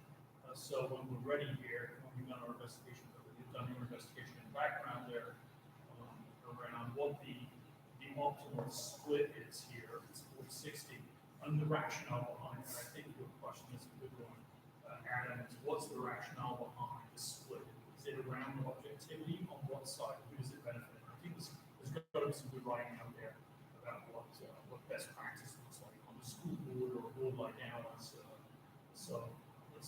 So when we're ready here, when we've done our investigation, we've done your investigation and background there around what the optimal split is here, it's 40-60, and the rationale behind it. I think your question is a good one, Adam, is what's the rationale behind the split? Is it around objectivity? On what side? Who does it benefit? I think there's got to be some good writing out there about what best practice looks like on the school board or a board like ours. So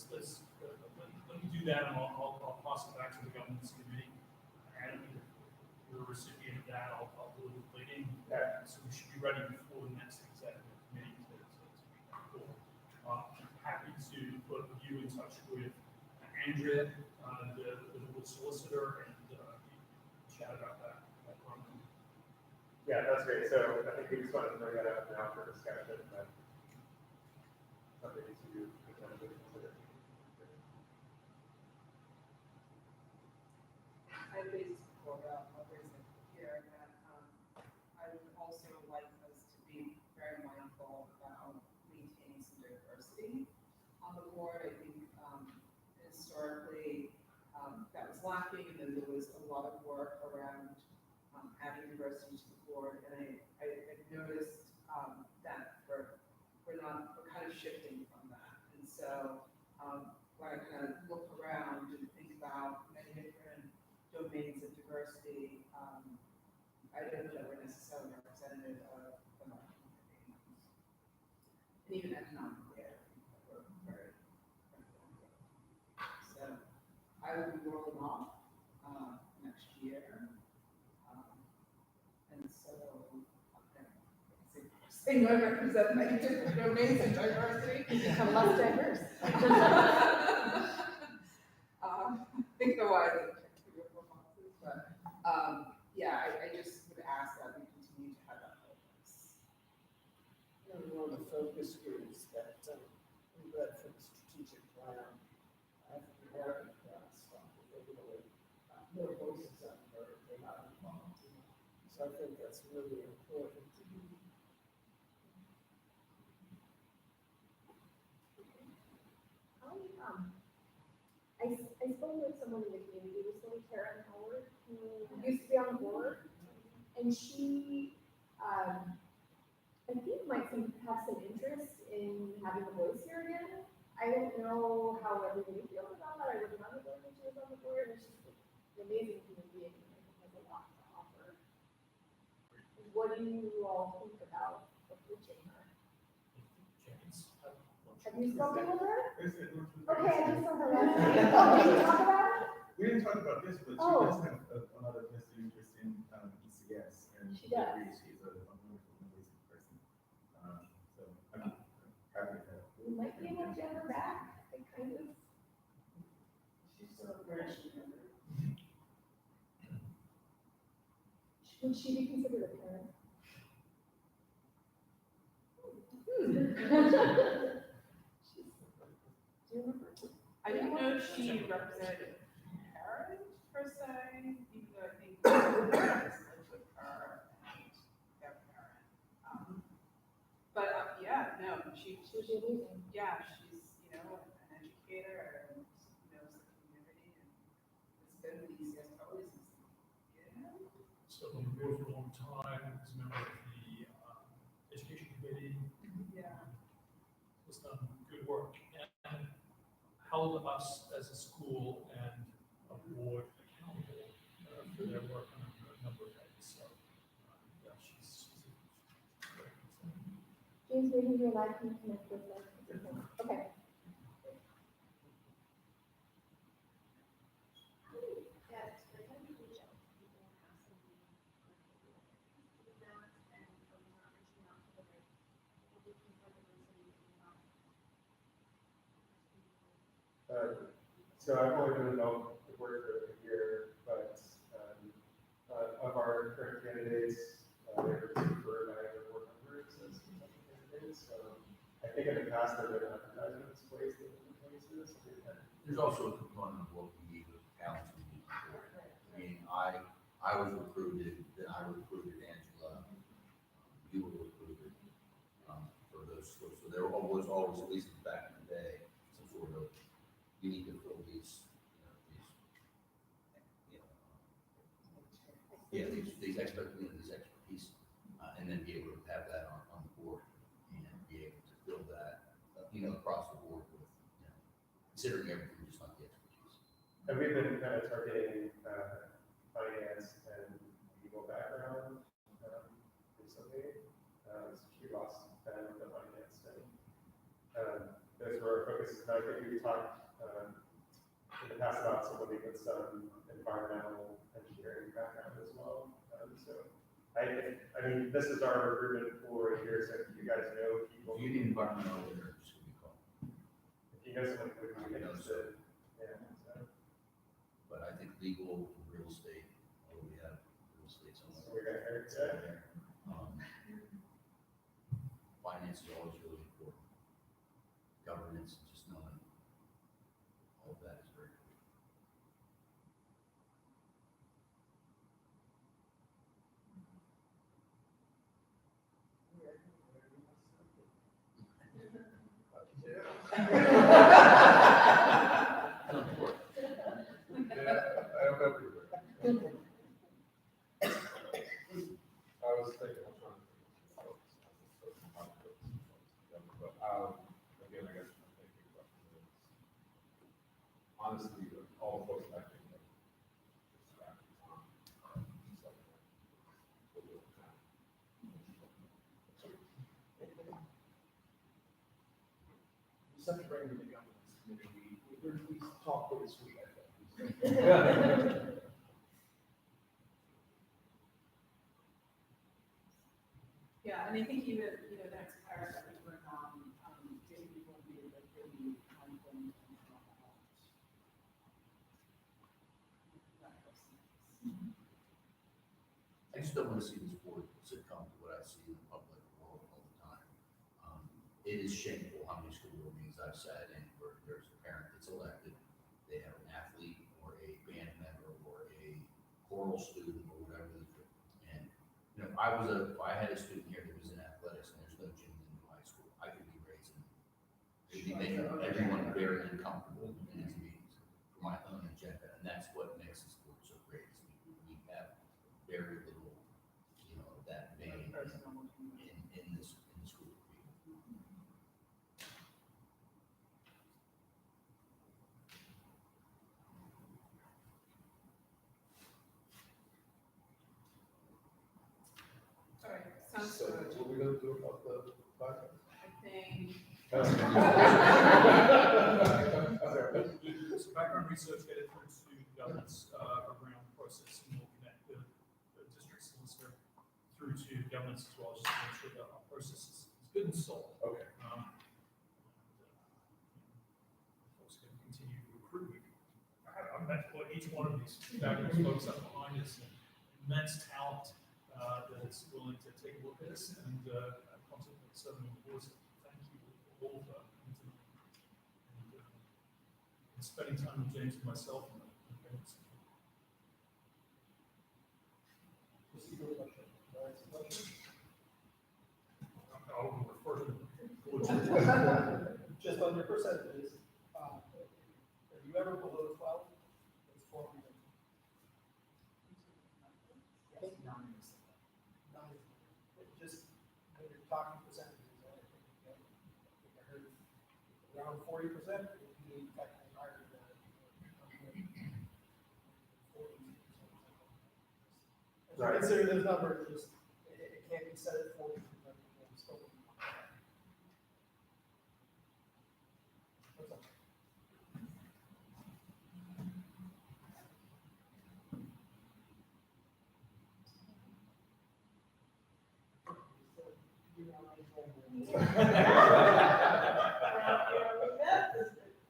let me do that, and I'll pass it back to the governance committee. Adam, you're a recipient of that. I'll do a little digging. So we should be ready before the next executive committee to make that call. I'm happy to put you in touch with Andrea, the board solicitor, and chat about that. Yeah, that's great. So I think we just wanted to bring that up now for discussion, but something to potentially consider. I raised before, I'll raise it here, that I would also like us to be very mindful about maintaining some diversity on the board. I think historically that was lacking, and then there was a lot of work around adding diversity to the board, and I've noticed that we're kind of shifting from that. And so when I kind of look around and think about many different domains of diversity, I don't know that we're necessarily representative of the marketing community. And even economically, I think that we're very representative. So I will be rolling off next year. And so, saying I represent many different domains of diversity. Become less diverse. I think the wise and check for your performances, but yeah, I just would ask that we continue to have that focus. One of the focus groups that we read from the strategic plan, African American class, regularly, no voices unheard, they're not involved. So I think that's really important. I spoke with someone in the community recently, Karen Howard, who used to be on the board, and she, I think might have some interest in having a voice here again. I don't know how everybody feels about that. I would not have known that she was on the board, and she's an amazing human being, and I think has a lot to offer. What do you all think about approaching her? James, Have you spoken with her? Okay, Okay, I just saw her last night. Oh, did you talk about it? we didn't talk about this, but she Oh. does have a lot of vested interest in ECS, and She does. she's a wonderful, amazing person. So I'm happy to have. We might be able to get her back. I kind of. She's still a branch member. Would she be considered a parent? Do you remember? I didn't know she represented parent per se, even though I think parents live with her and their parent. But yeah, no, she Would be amazing. yeah, she's, you know, an educator and knows the community and has been with ECS probably since the beginning. so on the board for a long time, as a member of the education committee, Yeah. has done good work and held us as a school and a board accountable for their work on a number of things. So, yeah, she's great. James, maybe you're allowed to connect with them. Okay. So I've only been involved with the board for a year, but of our current candidates, they were preferred by other board members as potential candidates. So I think in the past there have been advertisements placed in different places. There's also a component of what we need with talent we need for it. I mean, I was recruited, then I recruited Angela. You were recruited, for those school. So there was always, at least back in the day, some sort of, you need to fill these, these expertise, and then be able to have that on the board and be able to fill that, across the board with, considering everything, just not the expertise. And we've been kind of targeting finance and legal background recently. She lost with the finance study. Those were our focuses. And I think we talked in the past about somebody with some environmental engineering background as well. So I mean, this is our recruitment for here. So if you guys know people, If you need environmental, they're just gonna be called. if you know someone who would be interested, yeah. So. But I think legal, real estate, although we have real estate somewhere. So we're gonna hear it, yeah. Finance is always really important. Governance, just knowing all of that is very important. I don't know everywhere. I was thinking, I'm trying to think of but, again, I guess my thinking question is, honestly, all the folks I think of, just back in time, stuff like that. We'll do it now. Just have to bring them to the governance committee. We talk pretty sweet, I think. Yeah, and I think even, the next paragraph that we work on, getting people to be like really mindful and about that person. I just don't want to see this board succumb to what I see in the public all the time. It is shameful how many school board meetings I've sat in where there's a parent that's elected, they have an athlete or a band member or a choral student or whatever they do. And, if I had a student here that was in athletics and there's no gym in the high school, I could be raising, it'd be making everyone very uncomfortable in these meetings for my own agenda. And that's what makes this board so great, is we have very little, that vein in this school. All right, sounds So good. what are we gonna do about the podcast? I think, So background research, get it through to the governance around process, and we'll connect the district solicitor through to governance as well, just to make sure that our process is good and solid. Okay. Folks can continue to recruit. I've met each one of these fabulous folks up behind us, and immense talent that's willing to take a look at us and contemplate serving on the board. So thank you all for coming tonight. And spending time with James and myself. I'll refer to the board. Just on your percentages, are you ever below 12? It's 4%. Yes. 9. Just when you're talking percentages, I think I heard around 40% would be technically higher than 40%. Right. Consider this number, just, it can't be set at 40%. What's up?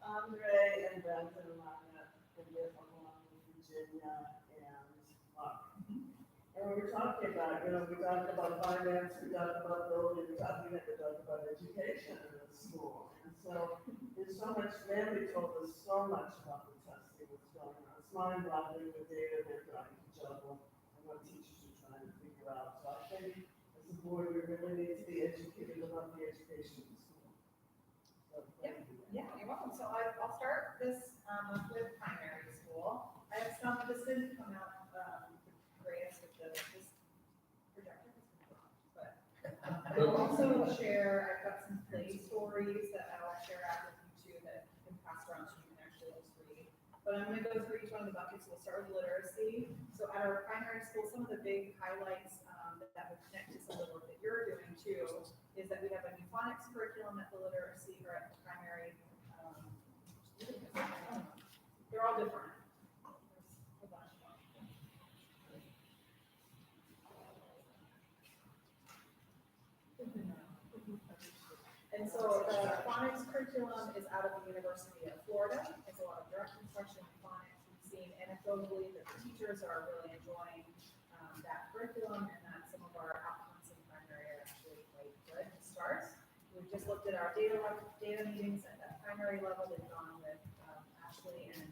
Andre and Benson and I met in Virginia and Mark. And we were talking about, we talked about finance, we talked about building, we talked about education in the school. And so there's so much, Mandy told us so much about the testing that's going on. It's mind-boggling the data they're trying to juggle and what teachers are trying to figure out. So I think as a board, we really need to be educated about the education of the I will also share, I've got some play stories that I'll share out with you too that you can pass around so you can actually just read. But I'm gonna go through each one of the buckets. We'll start with literacy. So at our primary school, some of the big highlights that would connect to some of the work that you're doing too is that we have a new phonics curriculum at the literacy or at the primary. They're all different. There's a bunch of them. And so the phonics curriculum is out of the University of Florida. It's a lot of direct instruction in phonics. We've seen anecdotally that the teachers are really enjoying that curriculum and that some of our outcomes in primary are actually quite good to start. We've just looked at our data meetings at that primary level. They've gone with Ashley and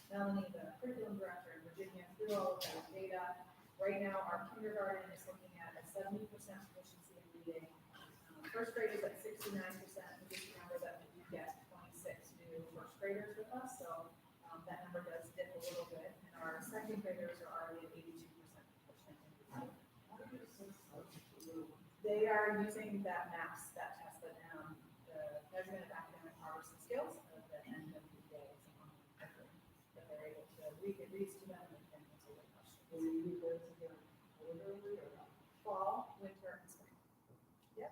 Melanie, the curriculum director in Virginia, through all of that data. Right now, our kindergarten is looking at a 70% proficiency in reading. First grade is at 69%, but just remember that we get 26 new first graders with us, so that number does dip a little bit. And our second graders are already at 82% proficient in reading. They are using that MAPS, that test that the measurement of academic progress and skills at the end of the day is on that they're able to read. It reads to them and can answer their questions. Will you use those again, quarterly or not? Fall, winter, and spring. Yep.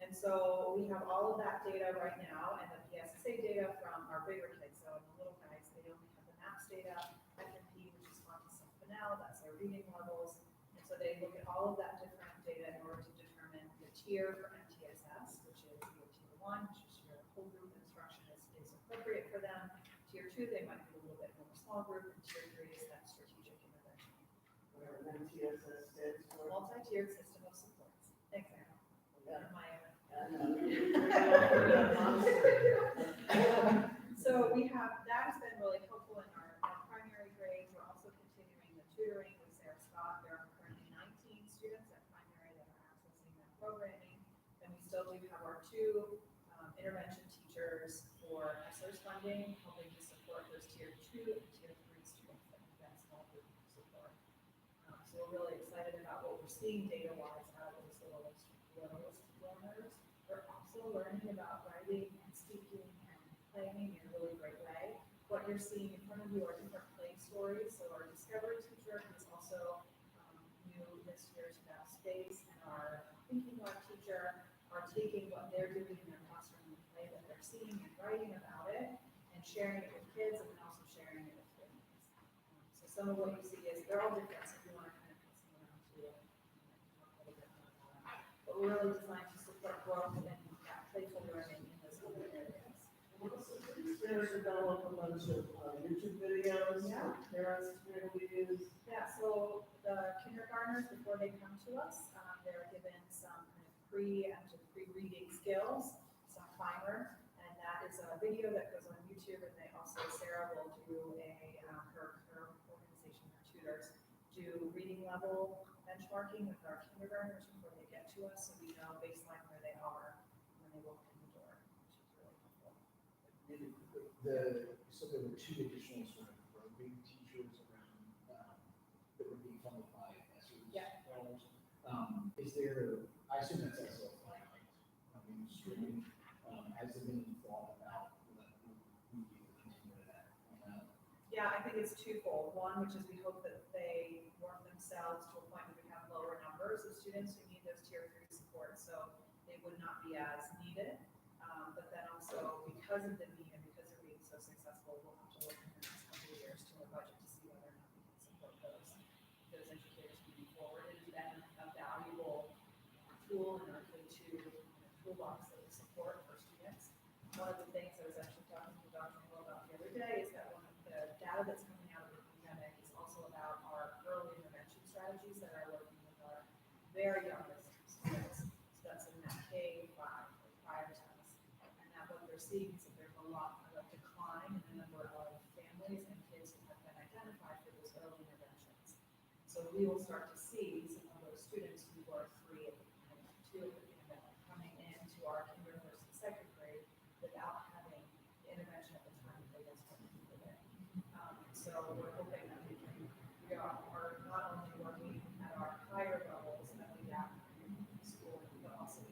And so we have all of that data right now, and the PSSA data from our bigger kids. So the little guys, they only have the MAPS data, FNP, which is Fontes and Fennell, that's their reading levels. And so they look at all of that different data in order to determine the tier for MTSS, which is tier 1, which is your whole group instruction is appropriate for them. Tier 2, they might be a little bit more small group, and tier 3 is that strategic intervention. Where MTSS stands for? Multi-tiered system of supports. Thanks, Aaron. Yeah. My, Yeah. so we have, that has been really helpful in our primary grades. We're also continuing the tutoring with Sarah Scott. There are currently 19 students at primary that are accessing that programming. And we still do have our 2 intervention teachers for ESSER's funding, helping to support those tier 2 and tier 3 students that need that small group support. So we're really excited about what we're seeing data-wise out of those lowest learners. We're also learning about writing and speaking and playing in a really great way. What you're seeing in front of you are different play stories. So our discovery teacher is also new this year to that space, and our thinking lab teacher are taking what they're doing in their classroom and play that they're seeing and writing about it and sharing it with kids, and then also sharing it with families. So some of what you see is they're all different. So if you want to kind of put some around to it, talk a little bit about that. But we're really designed to support growth and that playful learning in those other areas. We're going to develop a bunch of YouTube videos for parents to be able to use. Yeah, so the kindergartners, before they come to us, they're given some kind of pre-reading skills, some primer, and that is a video that goes on YouTube, and they also, Sarah will do her organization, her tutors, do reading level benchmarking with our kindergartners before they get to us, so we know baseline where they are when they walk in the door, which is really helpful. So there were 2 additional sort of roving teachers around that were being funded by ESSER's dollars. Is there, I assume that's also a finite streaming. Has there been any thought about whether we be able to continue that? Yeah, I think it's twofold. One, which is we hope that they work themselves to a point where we have lower numbers of students who need those tier 3 supports, so they would not be as needed. But then also, because of the need and because they're being so successful, we'll have to look in the next couple of years to our budget to see whether or not we can support those educators moving forward. It's been a valuable tool in our K2 toolbox that we support for students. One of the things I was actually talking to Dr. Hill about the other day is that one of the data that's coming out of the pandemic is also about our early intervention strategies that are working with our very youngest students. So that's in that K5 or prior to us. And that what they're seeing is that there's a lot of a decline in the number of families and kids who have been identified for those early interventions. So we will start to see some of those students who were 3 at the pandemic, 2 at the pandemic, coming into our kindergarten and second grade without having the intervention at the time that they desperately needed it. So we're hoping that we are not only working at our higher levels at the gap school, but also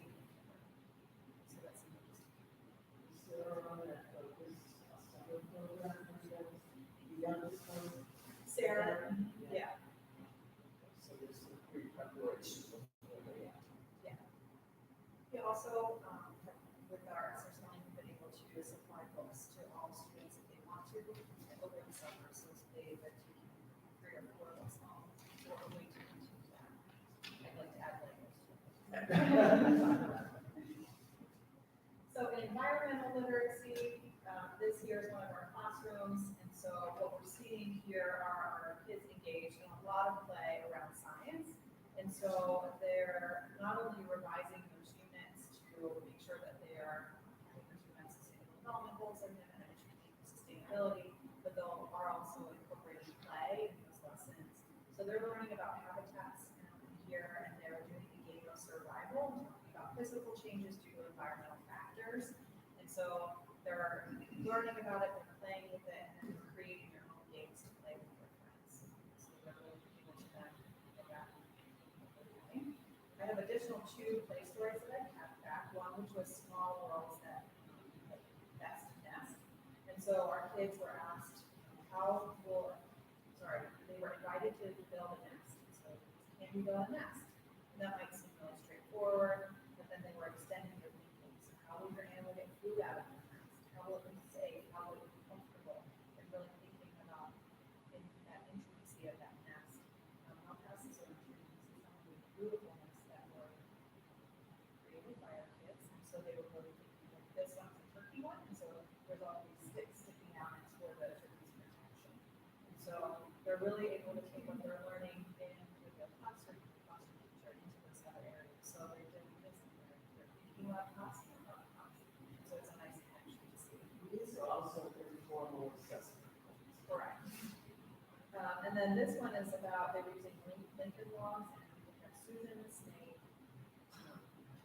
also, with our ESSER selling, we've been able to supply books to all students if they want to over the summer, so they've been taking 3 or 4 books home. So we're going to continue that. I'd like to add language to it. So in environmental literacy, this year is one of our classrooms, and so what we're seeing here are our kids engaged in a lot of play around science. And so they're not only revising those units to make sure that they are having sustainable development goals and achieving sustainability, but they are also incorporating play in those lessons. So they're learning about habitats here, and they're doing the game of survival, talking about physical changes due to environmental factors. And so they're learning about it, they're playing with it, and they're creating their own games to play with their friends. So they're really looking into that. I have additional 2 play stories that I kept back. One which was Small Worlds that Best Nest. And so our kids were asked they were invited to build a nest. So can you build a nest? And that might seem really straightforward, but then they were extending their thinking. So how will your animal get food out of the nest? How will it be safe? How will it be comfortable? And really thinking about that intricacy of that nest. I'll pass this over to you. This is some of the beautiful nests that were created by our kids. And so they were really thinking, like, this one's a turkey one, and so there's all these sticks sticking out, and it's for the turkey's protection. And so they're really able to take what they're learning into the classroom teacher into those other areas. So they're doing this, and they're thinking about us and about us. So it's a nice connection to see. These are also informal assessment. Correct. And then this one is about, they were using Lincoln logs, and we have Susan the snake,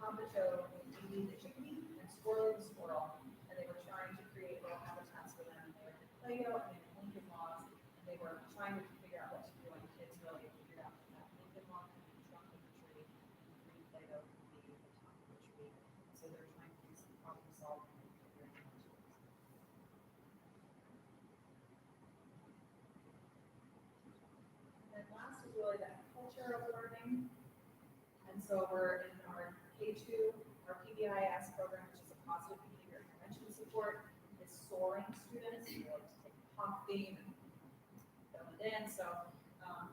Tom the toad, Edie the chickadee, and Squirrely the squirrel. And they were trying to create little habitats for them. They were in Play-Doh and in Lincoln logs, and they were trying to figure out what to do, and the kids really figured out that Lincoln log could be the trunk of the tree, and the green Play-Doh could be the top of the tree. So they're trying to do some problem solving and figuring out what to do. And last is really that culture of learning. And so we're in our K2, our PBIS program, which is a positive behavior intervention support, is soaring students who like to take a theme and fill it in. So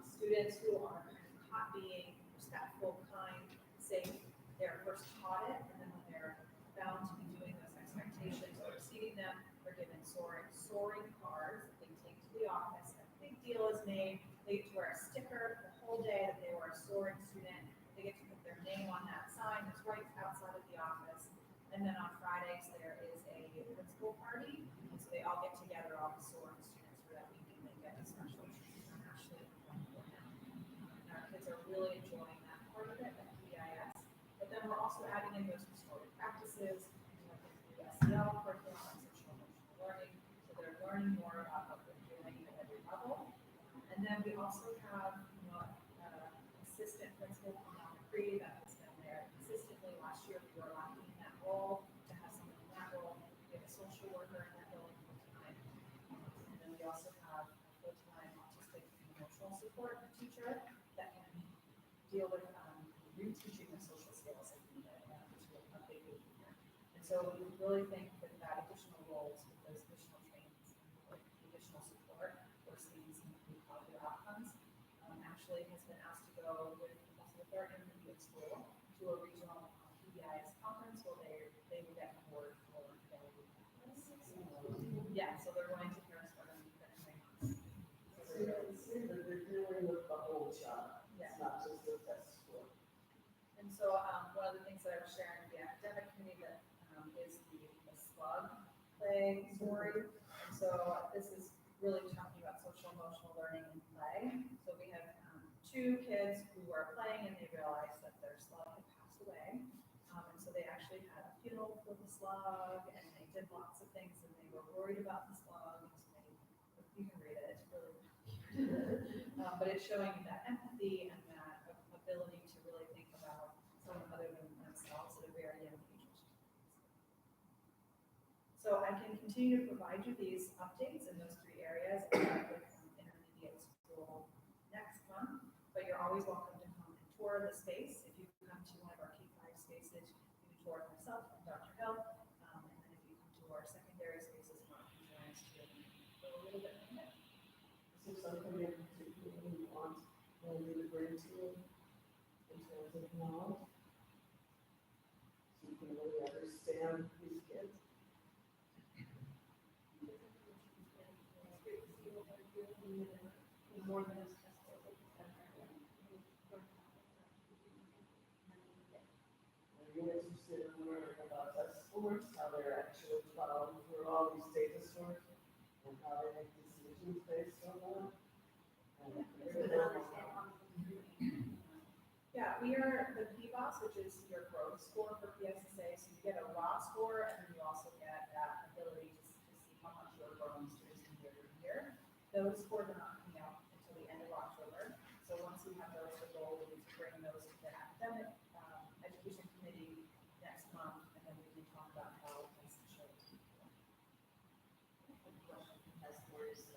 students who are kind of copying, respectful, kind, safe, they're first taught it, and then when they're found to be doing those expectations or exceeding them, they're given soaring cards that they take to the office. A big deal is made. They get to wear a sticker the whole day that they were a soaring student. They get to put their name on that sign that's right outside of the office. And then on Fridays, there is a principal party. And so they all get together, all the soaring students for that week, and they get a special treat from Ashley and for them. And our kids are really enjoying that part of it, that PBIS. But then we're also adding in those restorative practices, like the SEL curriculum on social emotional learning. So they're learning more about what they're doing at every level. And then we also have, assistant principal on Cree that has been there consistently. Last year, we were lacking in that role, to have someone in that role. We have a social worker in that role full-time. And then we also have a full-time autistic and emotional support teacher that can deal with reteaching the social skills if needed, which is a big behavior. And so we really think that additional roles, with those additional trainings, with the additional support, we're seeing some pretty positive outcomes. Ashley has been asked to go with their intermediate school to a regional PBIS conference where they will get an award for their practice. Yeah, so they're going to Harrisburg and finishing. It seems that they're dealing with the whole child. Yeah. It's not just a test score. And so one of the things that I was sharing with the academic committee that is the slug play story. And so this is really talking about social emotional learning and play. So we have 2 kids who were playing and they realized that their slug had passed away. And so they actually had a funeral for the slug, and they did lots of things, and they were worried about the slug. And so you can read it, it's really but it's showing that empathy and that ability to really think about someone other than themselves at a very young age. So I can continue to provide you these updates in those 3 areas with intermediate school next month, but you're always welcome to come and tour the space. If you come to one of our K5 spaces, you for myself and Dr. Hill. And then if you come to our secondary spaces, Mark can join us to go a little bit from there. Is there something in particular you want Wendy to bring to you in terms of knowledge? So you can really understand these kids? More than a test. Are you interested in learning about test scores, how they're actually followed through all these data sources, and how they make decisions based on that? And Yeah, we are the PBOS, which is your growth score for PSSA. So you get a raw score, and then you also get that ability to see how much you're growing students year to year. Those scores are not coming out until the end of October. So once we have those, the goal will be to bring those to the academic education committee next month, and then we can talk about how it's shown to people. Question from test scores.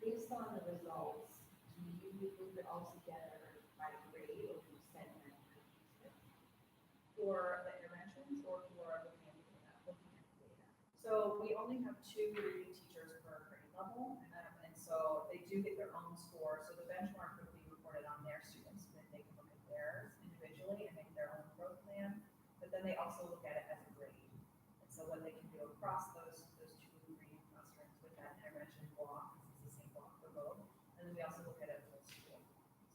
Based on the results, do you group it all together by grade or do you segment it? For the interventions or for looking at the data? So we only have 2 reading teachers per grade level, and so they do get their own score. So the benchmark would be reported on their students, and then they can look at theirs individually and make their own growth plan. But then they also look at it as a grade. And so what they can do across those 2 reading classrooms with that intervention block, it's the same block for both. And then we also look at it full school.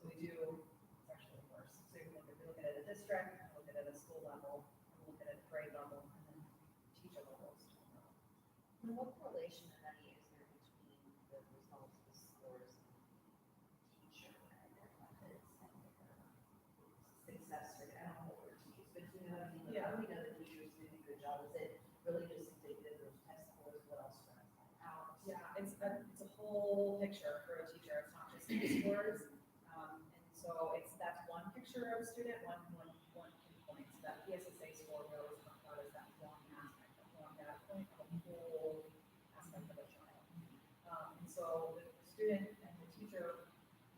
So we do, it's actually worse. So we look at it at a district, look at it at a school level, and look at it at grade level, and then teacher levels. And what correlation, if any, is there between the results of the scores and teacher and their methods and their success rate? I don't know what word to use, but you know what I mean? Like, Yeah. how do we know that teachers doing a good job? Is it really just indicative of test scores? What else drives that out? Yeah, it's a whole picture for a teacher. It's not just the scores. And so that's one picture of a student, one pinpoint. So that PSSA score we always talk about is that one aspect, that one data point of a whole aspect of a child. And so the student and the teacher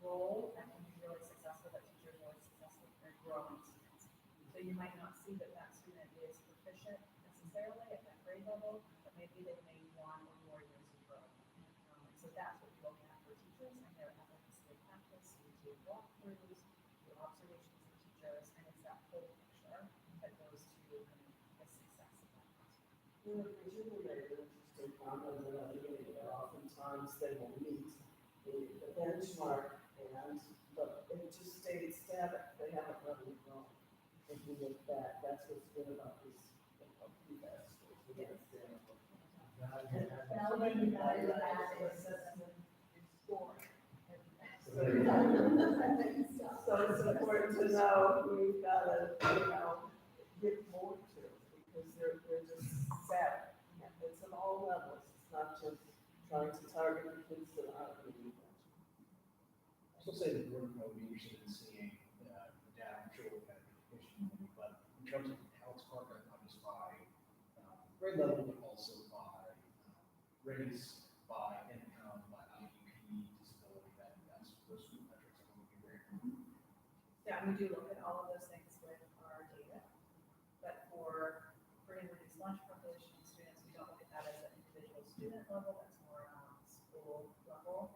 role, that can be really successful. That teacher is really successful in growing students. So you might not see that student is proficient necessarily at that grade level, but maybe they've made 1 or more years of growth. And so that's what we look at for teachers and their efficacy of practice. We do walkthroughs, we do observations of teachers, and it's that whole picture that goes to the success of that classroom. Usually they do interesting comment that oftentimes they will meet the benchmark but it just stayed static, they haven't really grown. If you look back, that's what's good about this, PBS. Now we value that assessment and score. So it's important to know we've got to, get more to it because they're just set. It's at all levels. It's not just trying to target the kids that aren't really I still say the board would be interested in seeing the data. I'm sure we'll have education, but in terms of how it's carved out, not just by grade level, but also by race, by income, by IUP, disability. That's those two metrics I think would be very important. Yeah, we do look at all of those things with our data, but for in-reduced lunch population students, we don't look at that as an individual student level, that's more school level,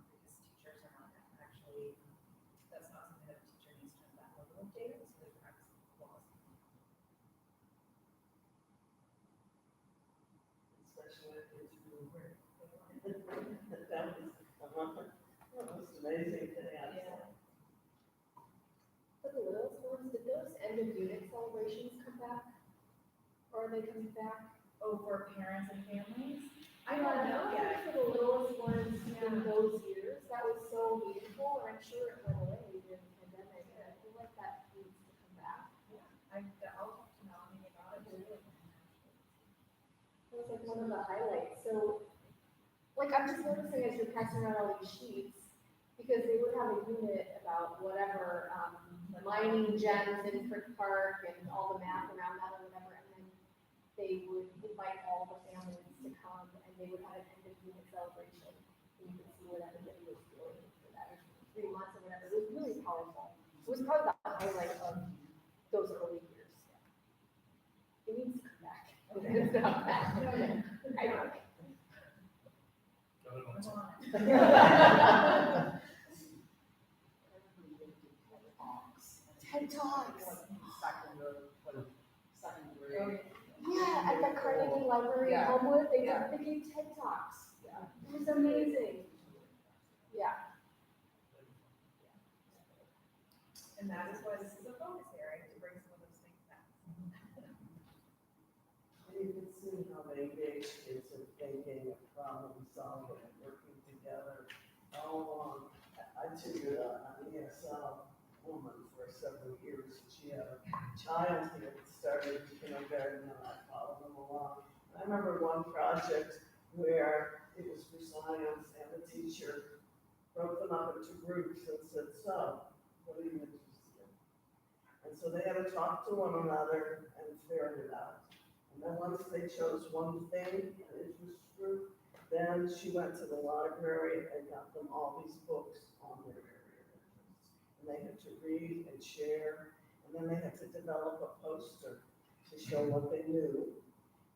because teachers are not actually, that's not something that a teacher needs to have that level of data, so there's privacy laws. especially if it's really great. That was most amazing thing. Yeah. For the littlest ones, did those end of unit celebrations come back? Or are they coming back? Oh, for parents and families? I don't know yet. For the littlest ones in those years, that was so meaningful, and I'm sure it went away during the pandemic, and I feel like that needs to come back. I'll talk to Melanie about it too. That was like one of the highlights, so, like, I'm just noticing as you're passing around all these sheets, because they would have a unit about whatever, mining gems in Frick Park and all the math around that or whatever, and then they would invite all the families to come, and they would have an end of unit celebration, and you could see what everybody was doing for that 3 months or whatever. It was really powerful. It was probably the highlight of those early years. It's not bad. I know. Got it on time. TED Talks. Second grade. Yeah, at the Carnegie Library in Yeah. Homewood, they Yeah. gave TED Talks. It was amazing. Yeah. And that is why this is a focus area, to bring some of those things back. You can see how they engage kids in thinking and problem solving and working together all along. I tutored an ESL woman for several years. She had a child here that started kindergarten and I followed them along. I remember one project where it was for science and the teacher broke them up into groups and said, so, what are you interested in? And so they had to talk to one another and figure it out. And then once they chose one thing, an interest group, then she went to the library and got them all these books on their area of interest. And they had to read and share, and then they had to develop a poster to show what they knew.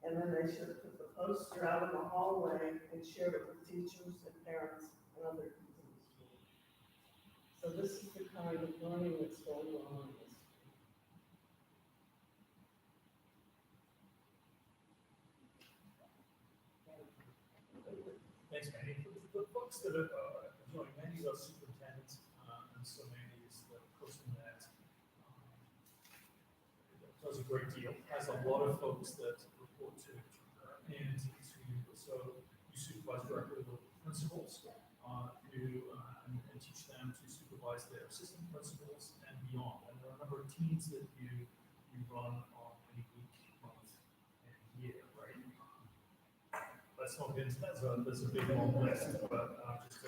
And then they should have put the poster out in the hallway and shared it with teachers and parents and other kids in the school. So this is the kind of learning that's going on in this. Thanks, Mandy. The folks that are joining, Mandy's our superintendent, and so Mandy is the person that does a great deal, has a lot of folks that report to her, and so you supervise directly with principals, and teach them to supervise their assistant principals and beyond. And there are a number of teams that you run on any week, month, and year, right? Let's not get into that, there's a big long list, but just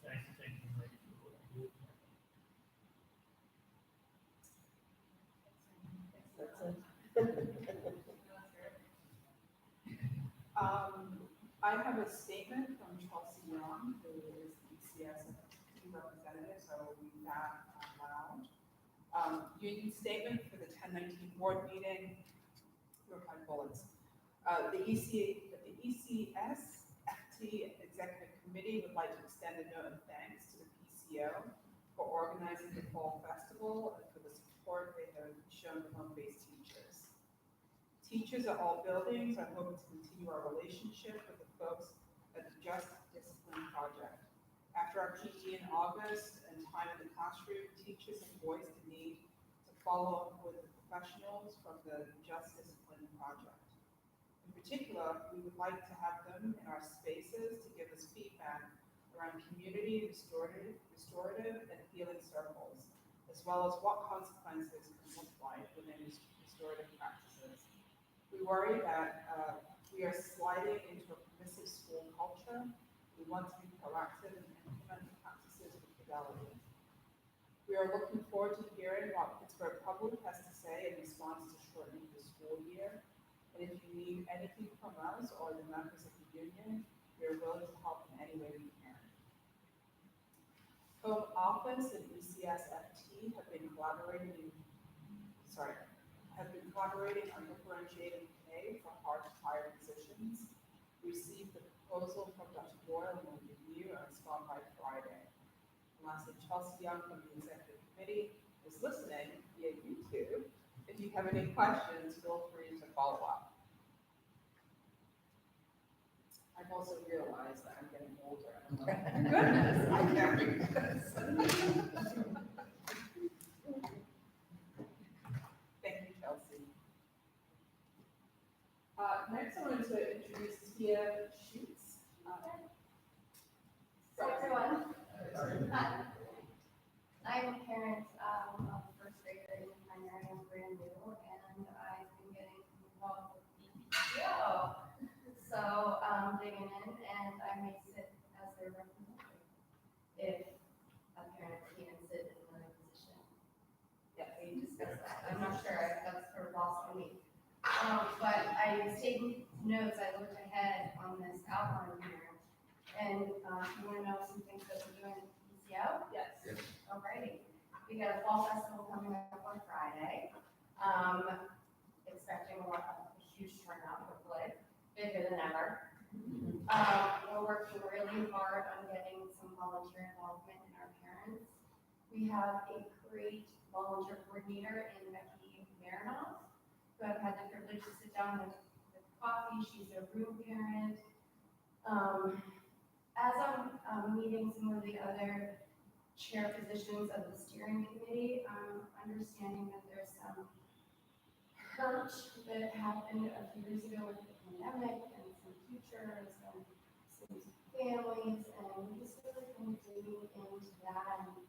thank you, Maggie, for what you do. I have a statement from Chelsea Young, who is the ECS representative, so I will read that out loud. Union statement for the 1019 board meeting, there are 5 bullets. The ECS FT Executive Committee would like to extend a note of thanks to the PCO for organizing the Fall Festival and for the support they have shown to home-based teachers. Teachers at all buildings are hoping to continue our relationship with the folks at the Just Discipline Project. After our PE in August and time in the classroom, teachers have voiced the need to follow up with the professionals from the Just Discipline Project. In particular, we would like to have them in our spaces to give us feedback around community restorative and healing circles, as well as what consequences can look like within restorative practices. We worry that we are sliding into a permissive school culture. We want to be proactive and implement practices with fidelity. We are looking forward to hearing what Pittsburgh Public has to say in response to shortening the school year. And if you need anything from us or the members of the union, we are willing to help in any way we can. Home Office and ECS FT have been collaborating on differentiating pay for hard-to-hire positions. We received the proposal from Dr. Boyle and will review and respond by Friday. And lastly, Chelsea Young from the Executive Committee is listening via YouTube. If you have any questions, feel free to follow up. I've also realized that I'm getting older. I'm like, goodness, I can't read this. Thank you, Chelsea. Next, I wanted to introduce Tia Schutz. Hi, everyone. Hi. I'm a parent of a first grader in primary. I'm brand new, and I've been getting involved with the PTO. So digging in, and I may sit as their representative if a parent can't sit in another position. Yeah, we discussed that. I'm not sure. That's sort of lost on me. But I was taking notes. I looked ahead on this outline here, and you want to know some things that we're doing at PCO? Yes. Alrighty. We got a fall festival coming up on Friday. Expecting a huge turnout. bigger than ever. We're working really hard on getting some volunteer involvement in our parents. We have a great volunteer coordinator in Becky Marinoff, who I've had the privilege to sit down with coffee. She's a room parent. As I'm meeting some of the other chair positions of the steering committee, I'm understanding that there's some hurt that happened a few years ago with the pandemic and some teachers and some families, and we just really kind of digging into that and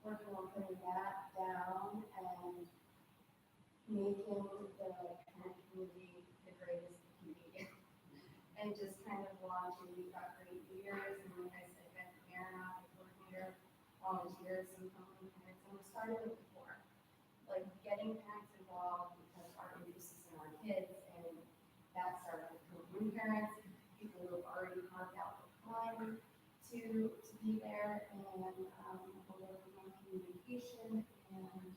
working on putting that down and making the parent community the greatest it can be. And just kind of launching, we've got great leaders, and like I said, Beth Marinoff, the coordinator, volunteers, some company parents, and we're starting it before. Like getting parents involved because our interest is in our kids, and that started with company parents, people who have already carved out the time to be there, and we're working on communication and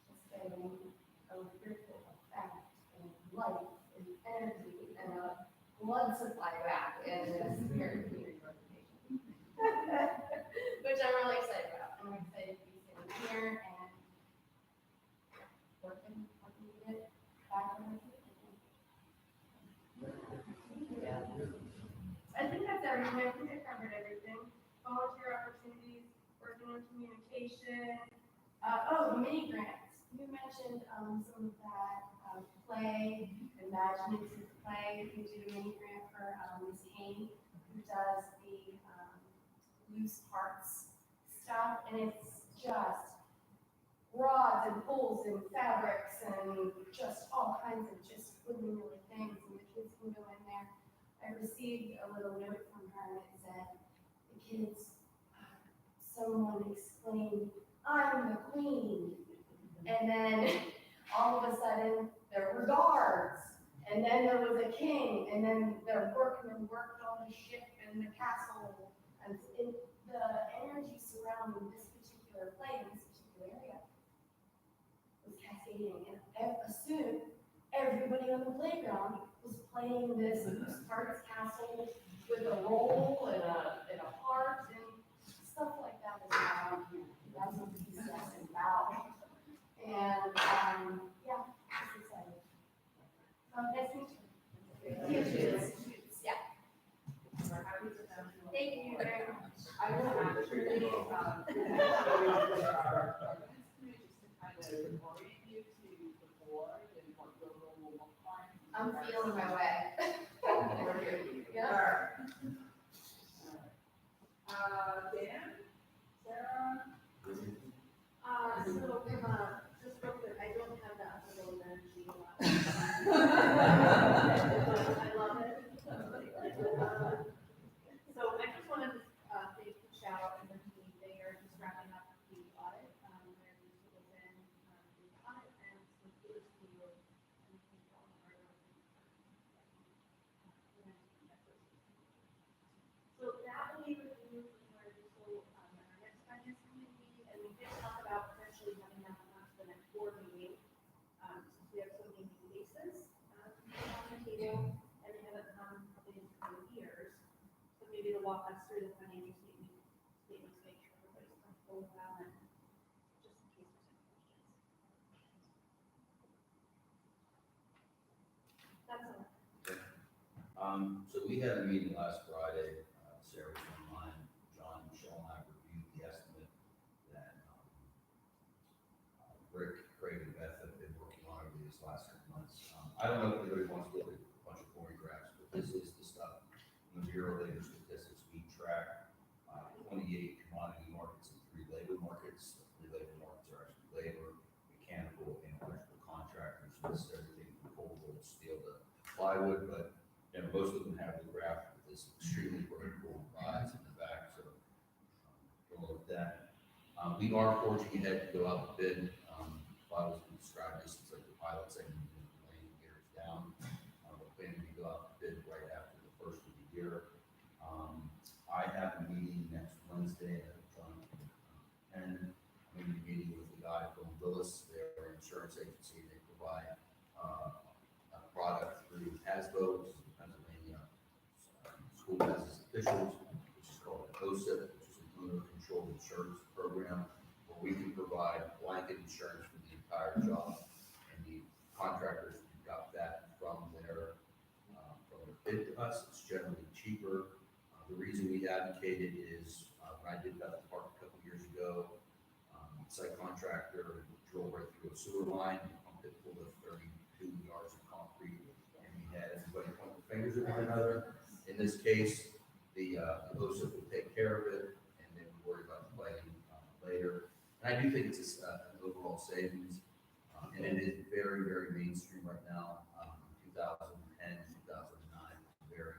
just getting a ripple effect and life and energy and a blood supply back in this parent community organization. Which I'm really excited about. I'm excited to be sitting here and working to get back on my feet. Yeah. I think that's everything. I think I covered everything. Volunteer opportunities, working on communication. Oh, mini grants. You mentioned some of that play, imaginative play. You do a mini grant for Ms. Hayne, who does the loose parts stuff, and it's just rods and pulls and fabrics and just all kinds of just really things, and the kids can go in there. I received a little note from her, and it said, the kids, someone exclaimed, "I'm the queen," and then all of a sudden there were guards, and then there was a king, and then the workmen worked on the ship and the castle, and the energy surrounding this particular play in this particular area was cascading, and soon everybody on the playground was playing this loose parts castle with a roll and a heart and stuff like that. That's what ECS is about. And yeah, it's exciting. Nice to meet you. Yeah. Thank you very much. I will actually, just to kind of orient you to the board and what your role will look like. I'm feeling my way. Yeah. Dan, Sarah? Just real quick, I don't have that little energy. I love it. So I just wanted to thank Michelle and the team. They are just wrapping up the audit. They're just within the audit and some kudos to you and all the hard work. So that will be reviewed for our next finance committee meeting, and we did talk about potentially having that on the next board meeting. Since we have so many new cases on the table, and they haven't come probably in 20 years. So maybe to walk us through the financial statements, make sure everybody's comfortable with that, and just in case there's any questions. That's all. So we had a meeting last Friday, Sarah was online, John, Michelle, and I reviewed the estimate that Rick, Craig, and Beth have been working on over these last couple months. I don't know if anybody wants to look at a bunch of boring graphs, but this is the stuff in the Bureau of Labor Statistics. We track 28 commodity markets and 3 labor markets. The 3 labor markets are actually labor, mechanical, and electrical contractors. So this is everything from cold rolled steel to plywood, but most of them have the graph with this extremely vertical rise in the back, so don't look at that. We are forging ahead to go out to bid. If I was to describe this, it's like the pilot saying, laying gears down. We're planning to go out to bid right after the first of the year. I have a meeting next Wednesday at John and I'm going to be meeting with the guy from Willis, their insurance agency. They provide a product through HASBO, which is the Pennsylvania school has its officials, which is called an OSIP, which is an owner controlled insurance program, where we can provide blanket insurance for the entire job. And the contractors got that from their bid to us. It's generally cheaper. The reason we advocated is, when I did that park a couple years ago, site contractor drove right through a sewer line, and pumped it full of 32 yards of concrete, and we had everybody point their fingers at one another. In this case, the OSIP will take care of it, and then we worry about the lighting later. And I do think it's an overall savings, and it is very, very mainstream right now. 2010, 2009, very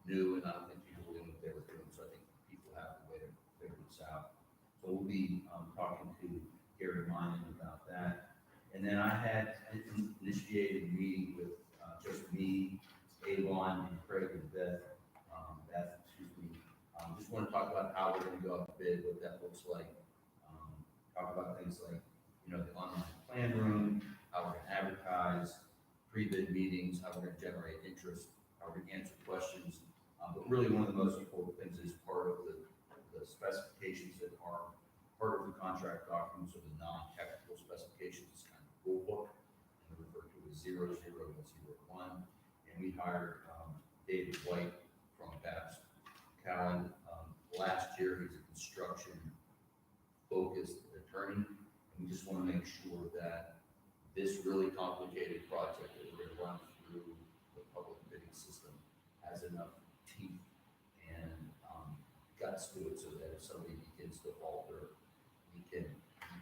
new, and I don't think people were doing what they were doing, so I think people have a way to figure this out. So we'll be talking to Gary Lyman about that. And then I had initiated a meeting with just me, Avon, and Craig and Beth, just want to talk about how we're going to go out to bid, what that looks like. Talk about things like, the online plan room, how we're going to advertise, pre-bid meetings, how we're going to generate interest, how we're going to answer questions. But really one of the most important things is part of the specifications that are part of the contract documents, or the non-technical specifications, is kind of a rule book, and we refer to as 00 and 01. And we hired David White from Babs Cowan. Last year, he's a construction-focused attorney, and we just want to make sure that this really complicated project that we're going to run through the public bidding system has enough teeth and guts to it, so that if somebody begins to falter, we can, I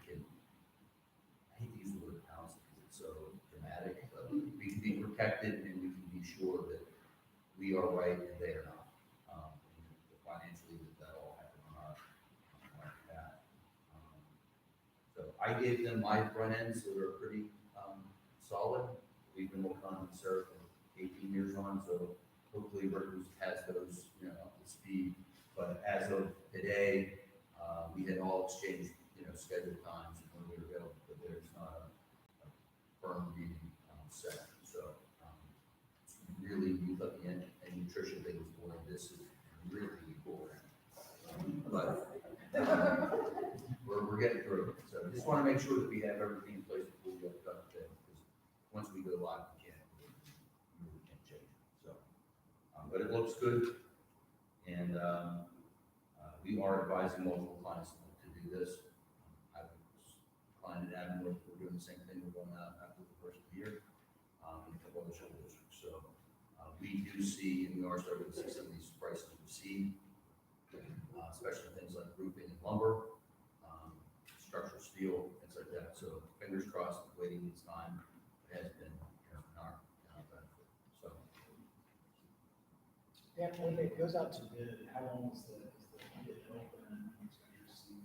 hate to use the word pounce because it's so dramatic, but we can be protected, and we can be sure that we are right and they are not. And financially, that all happened on our behalf. So I gave them my front ends that are pretty solid. We've been working on them, sir, for 18 years on, so hopefully Rick has those, up to speed. But as of today, we had all exchanged, scheduled times when we were available, but there's not a firm meeting set. So really, you thought the nutrition thing was boring. This is really boring. But we're getting through it. So just want to make sure that we have everything in place before we have to cut the thing, because once we go live, we really can't change it. So, but it looks good, and we are advising multiple clients to do this. I was client at Admiral, we're doing the same thing. We're going out after the first of the year, and a couple other school districts. So we do see, and we are starting to see some of these prices recede, especially things like roofing and lumber, structural steel, things like that. So fingers crossed, waiting this time has been in our benefit. So. Yeah, when it goes out to bid, how long is the bid open and when it's going to receive?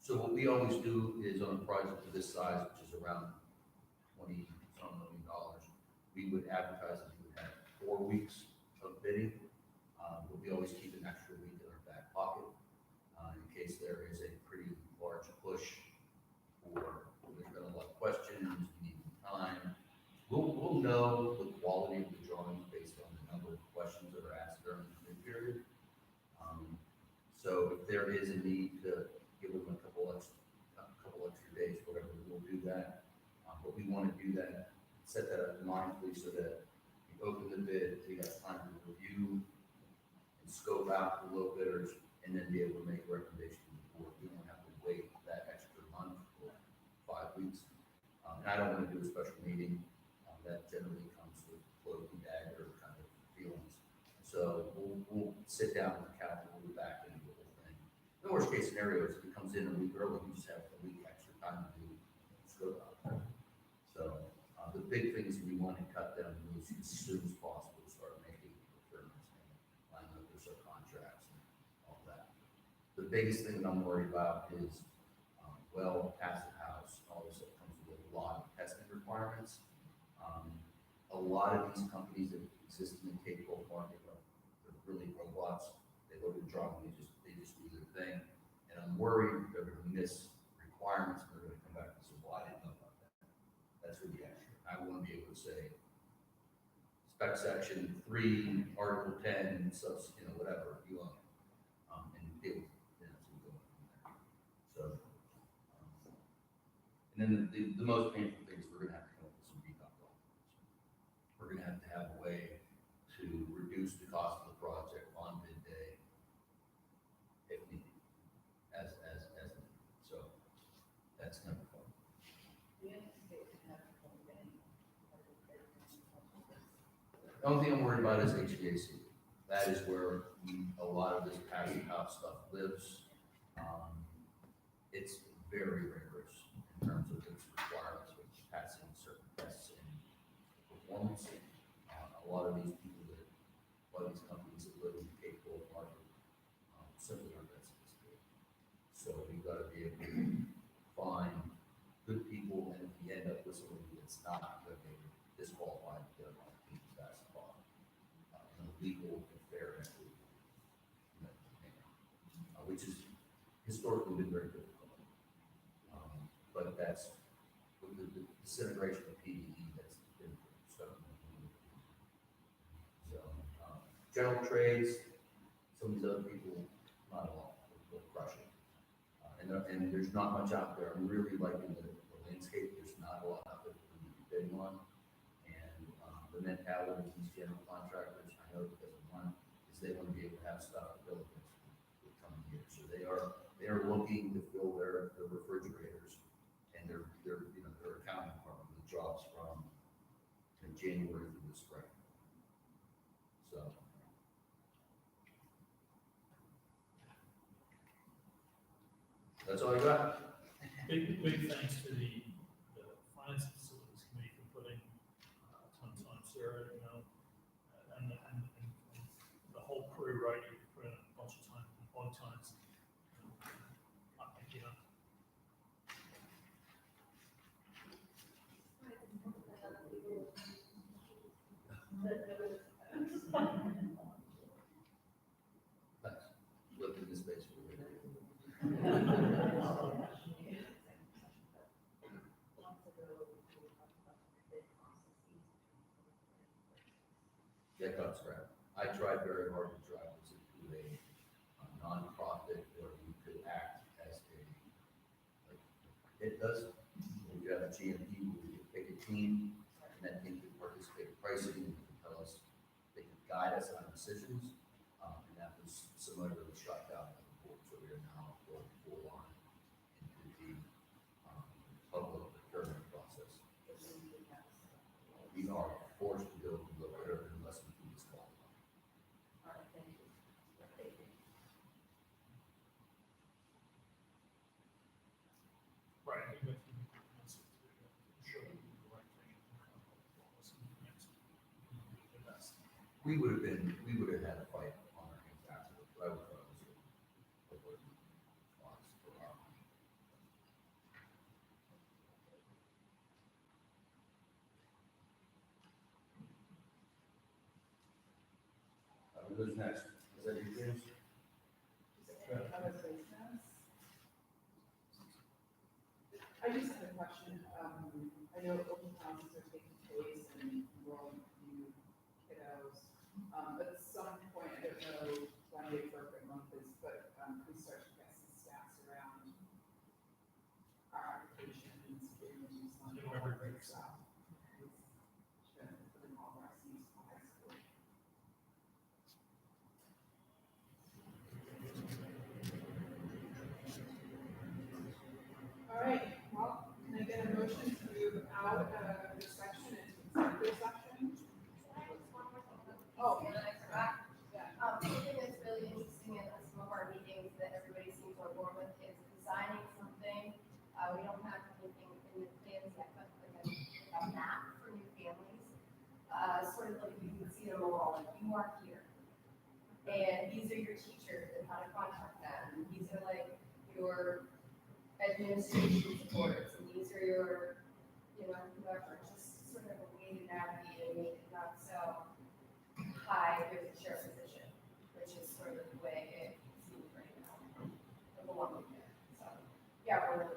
So what we always do is on a project of this size, which is around $20-some million, we would advertise that we would have 4 weeks of bidding. But we always keep an extra week in our back pocket in case there is a pretty large push, or there's been a lot of questions, we need time. We'll know the quality of the drawings based on the number of questions that are asked during the bid period. So if there is a need to give them a couple extra days, whatever, we'll do that. But we want to do that, set that up mindfully, so that we open the bid, we have time to review and scope out the low bidders, and then be able to make a recommendation to the board. We don't have to wait that extra month or 5 weeks. And I don't want to do a special meeting. That generally comes with cloak and dagger kind of feelings. So we'll sit down with the council, we'll be back into the whole thing. The worst case scenario is if it comes in a week early, we just have a week extra time to do scope out. So the big thing is we want to cut down those as soon as possible, start making procurements and lining up their subcontracts and all that. The biggest thing that I'm worried about is passive house, all this stuff comes with a lot of testing requirements. A lot of these companies that exist in the K-12 market are really robots. They load and drop, and they just do their thing. And I'm worried they're going to miss requirements, and they're going to come back and say, well, I didn't know about that. That's really extra. I want to be able to say, spec section 3, article 10, subs, whatever you want. And deal with, so we go from there. So, and then the most painful thing is we're gonna have to come up with some decom documents. We're gonna have to have a way to reduce the cost of the project on bid day if needed, as needed. So that's gonna be fun. The only thing I'm worried about is HVAC. That is where a lot of this passive house stuff lives. It's very rigorous in terms of its requirements with passing certain tests and performance. A lot of these people a lot of these companies that live in the Cape Coral market simply aren't that sophisticated. So we've got to be able to find good people, and if we end up with somebody that's not good, maybe disqualified to get on the team basketball, in a legal and fair and equitable manner, which is historically been very difficult. But that's with the disintegration of PDE that's been stuck. So, general trades, some of these other people, not a lot, will crush it. And there's not much out there. I'm really liking the landscape. There's not a lot out there for me to be bidding on. And the mentality of these general contractors, I know because of one, is they want to be able to have stuff available for the coming years. So they are looking to fill their refrigerators and their accounting department with jobs from January through the spring. So. That's all I got. Big thanks to the Finance Facilities Committee for putting a ton of time, Sarah, and the whole crew, right? You put in a bunch of time, a lot of times. Thanks. Lived in this space for a minute. Yeah, that's right. I tried very hard to drive this into a nonprofit where we could act as it does. We have a GMP where we could pick a team, and that team could participate in pricing, and tell us, they could guide us on decisions, and that was summarily shut down by the board. So we are now going full on into the public procurement process. We are forced to go through the procurement unless we do this call. All right, thank you. Right. I think that's to show you the right thing. The best. We would have had a fight on our hands after, but I would thought it was a good response for our. Who's next? Is that you, James? Other business? I just have a question. I know open houses are taking place and enrolling new kiddos. At some point, I don't know when the appropriate month is, but we start to get some stats around our applications, getting the use on all of our stuff. It's been putting all of our seats in high school. All right, well, can I get a motion to move out of the section into executive section? Oh, And I forgot, yeah. something that's really interesting in some of our meetings that everybody seems on board with is designing something. We don't have anything in the plans yet, but like a map for new families. Sort of like you can see them all, like you are here. And these are your teachers and how to contact them. And these are like your administration supports, and these are your, whoever, just sort of a way to navigate and make it not so high, there's a share position, which is sort of the way it seems right now, along with it. So, yeah, we're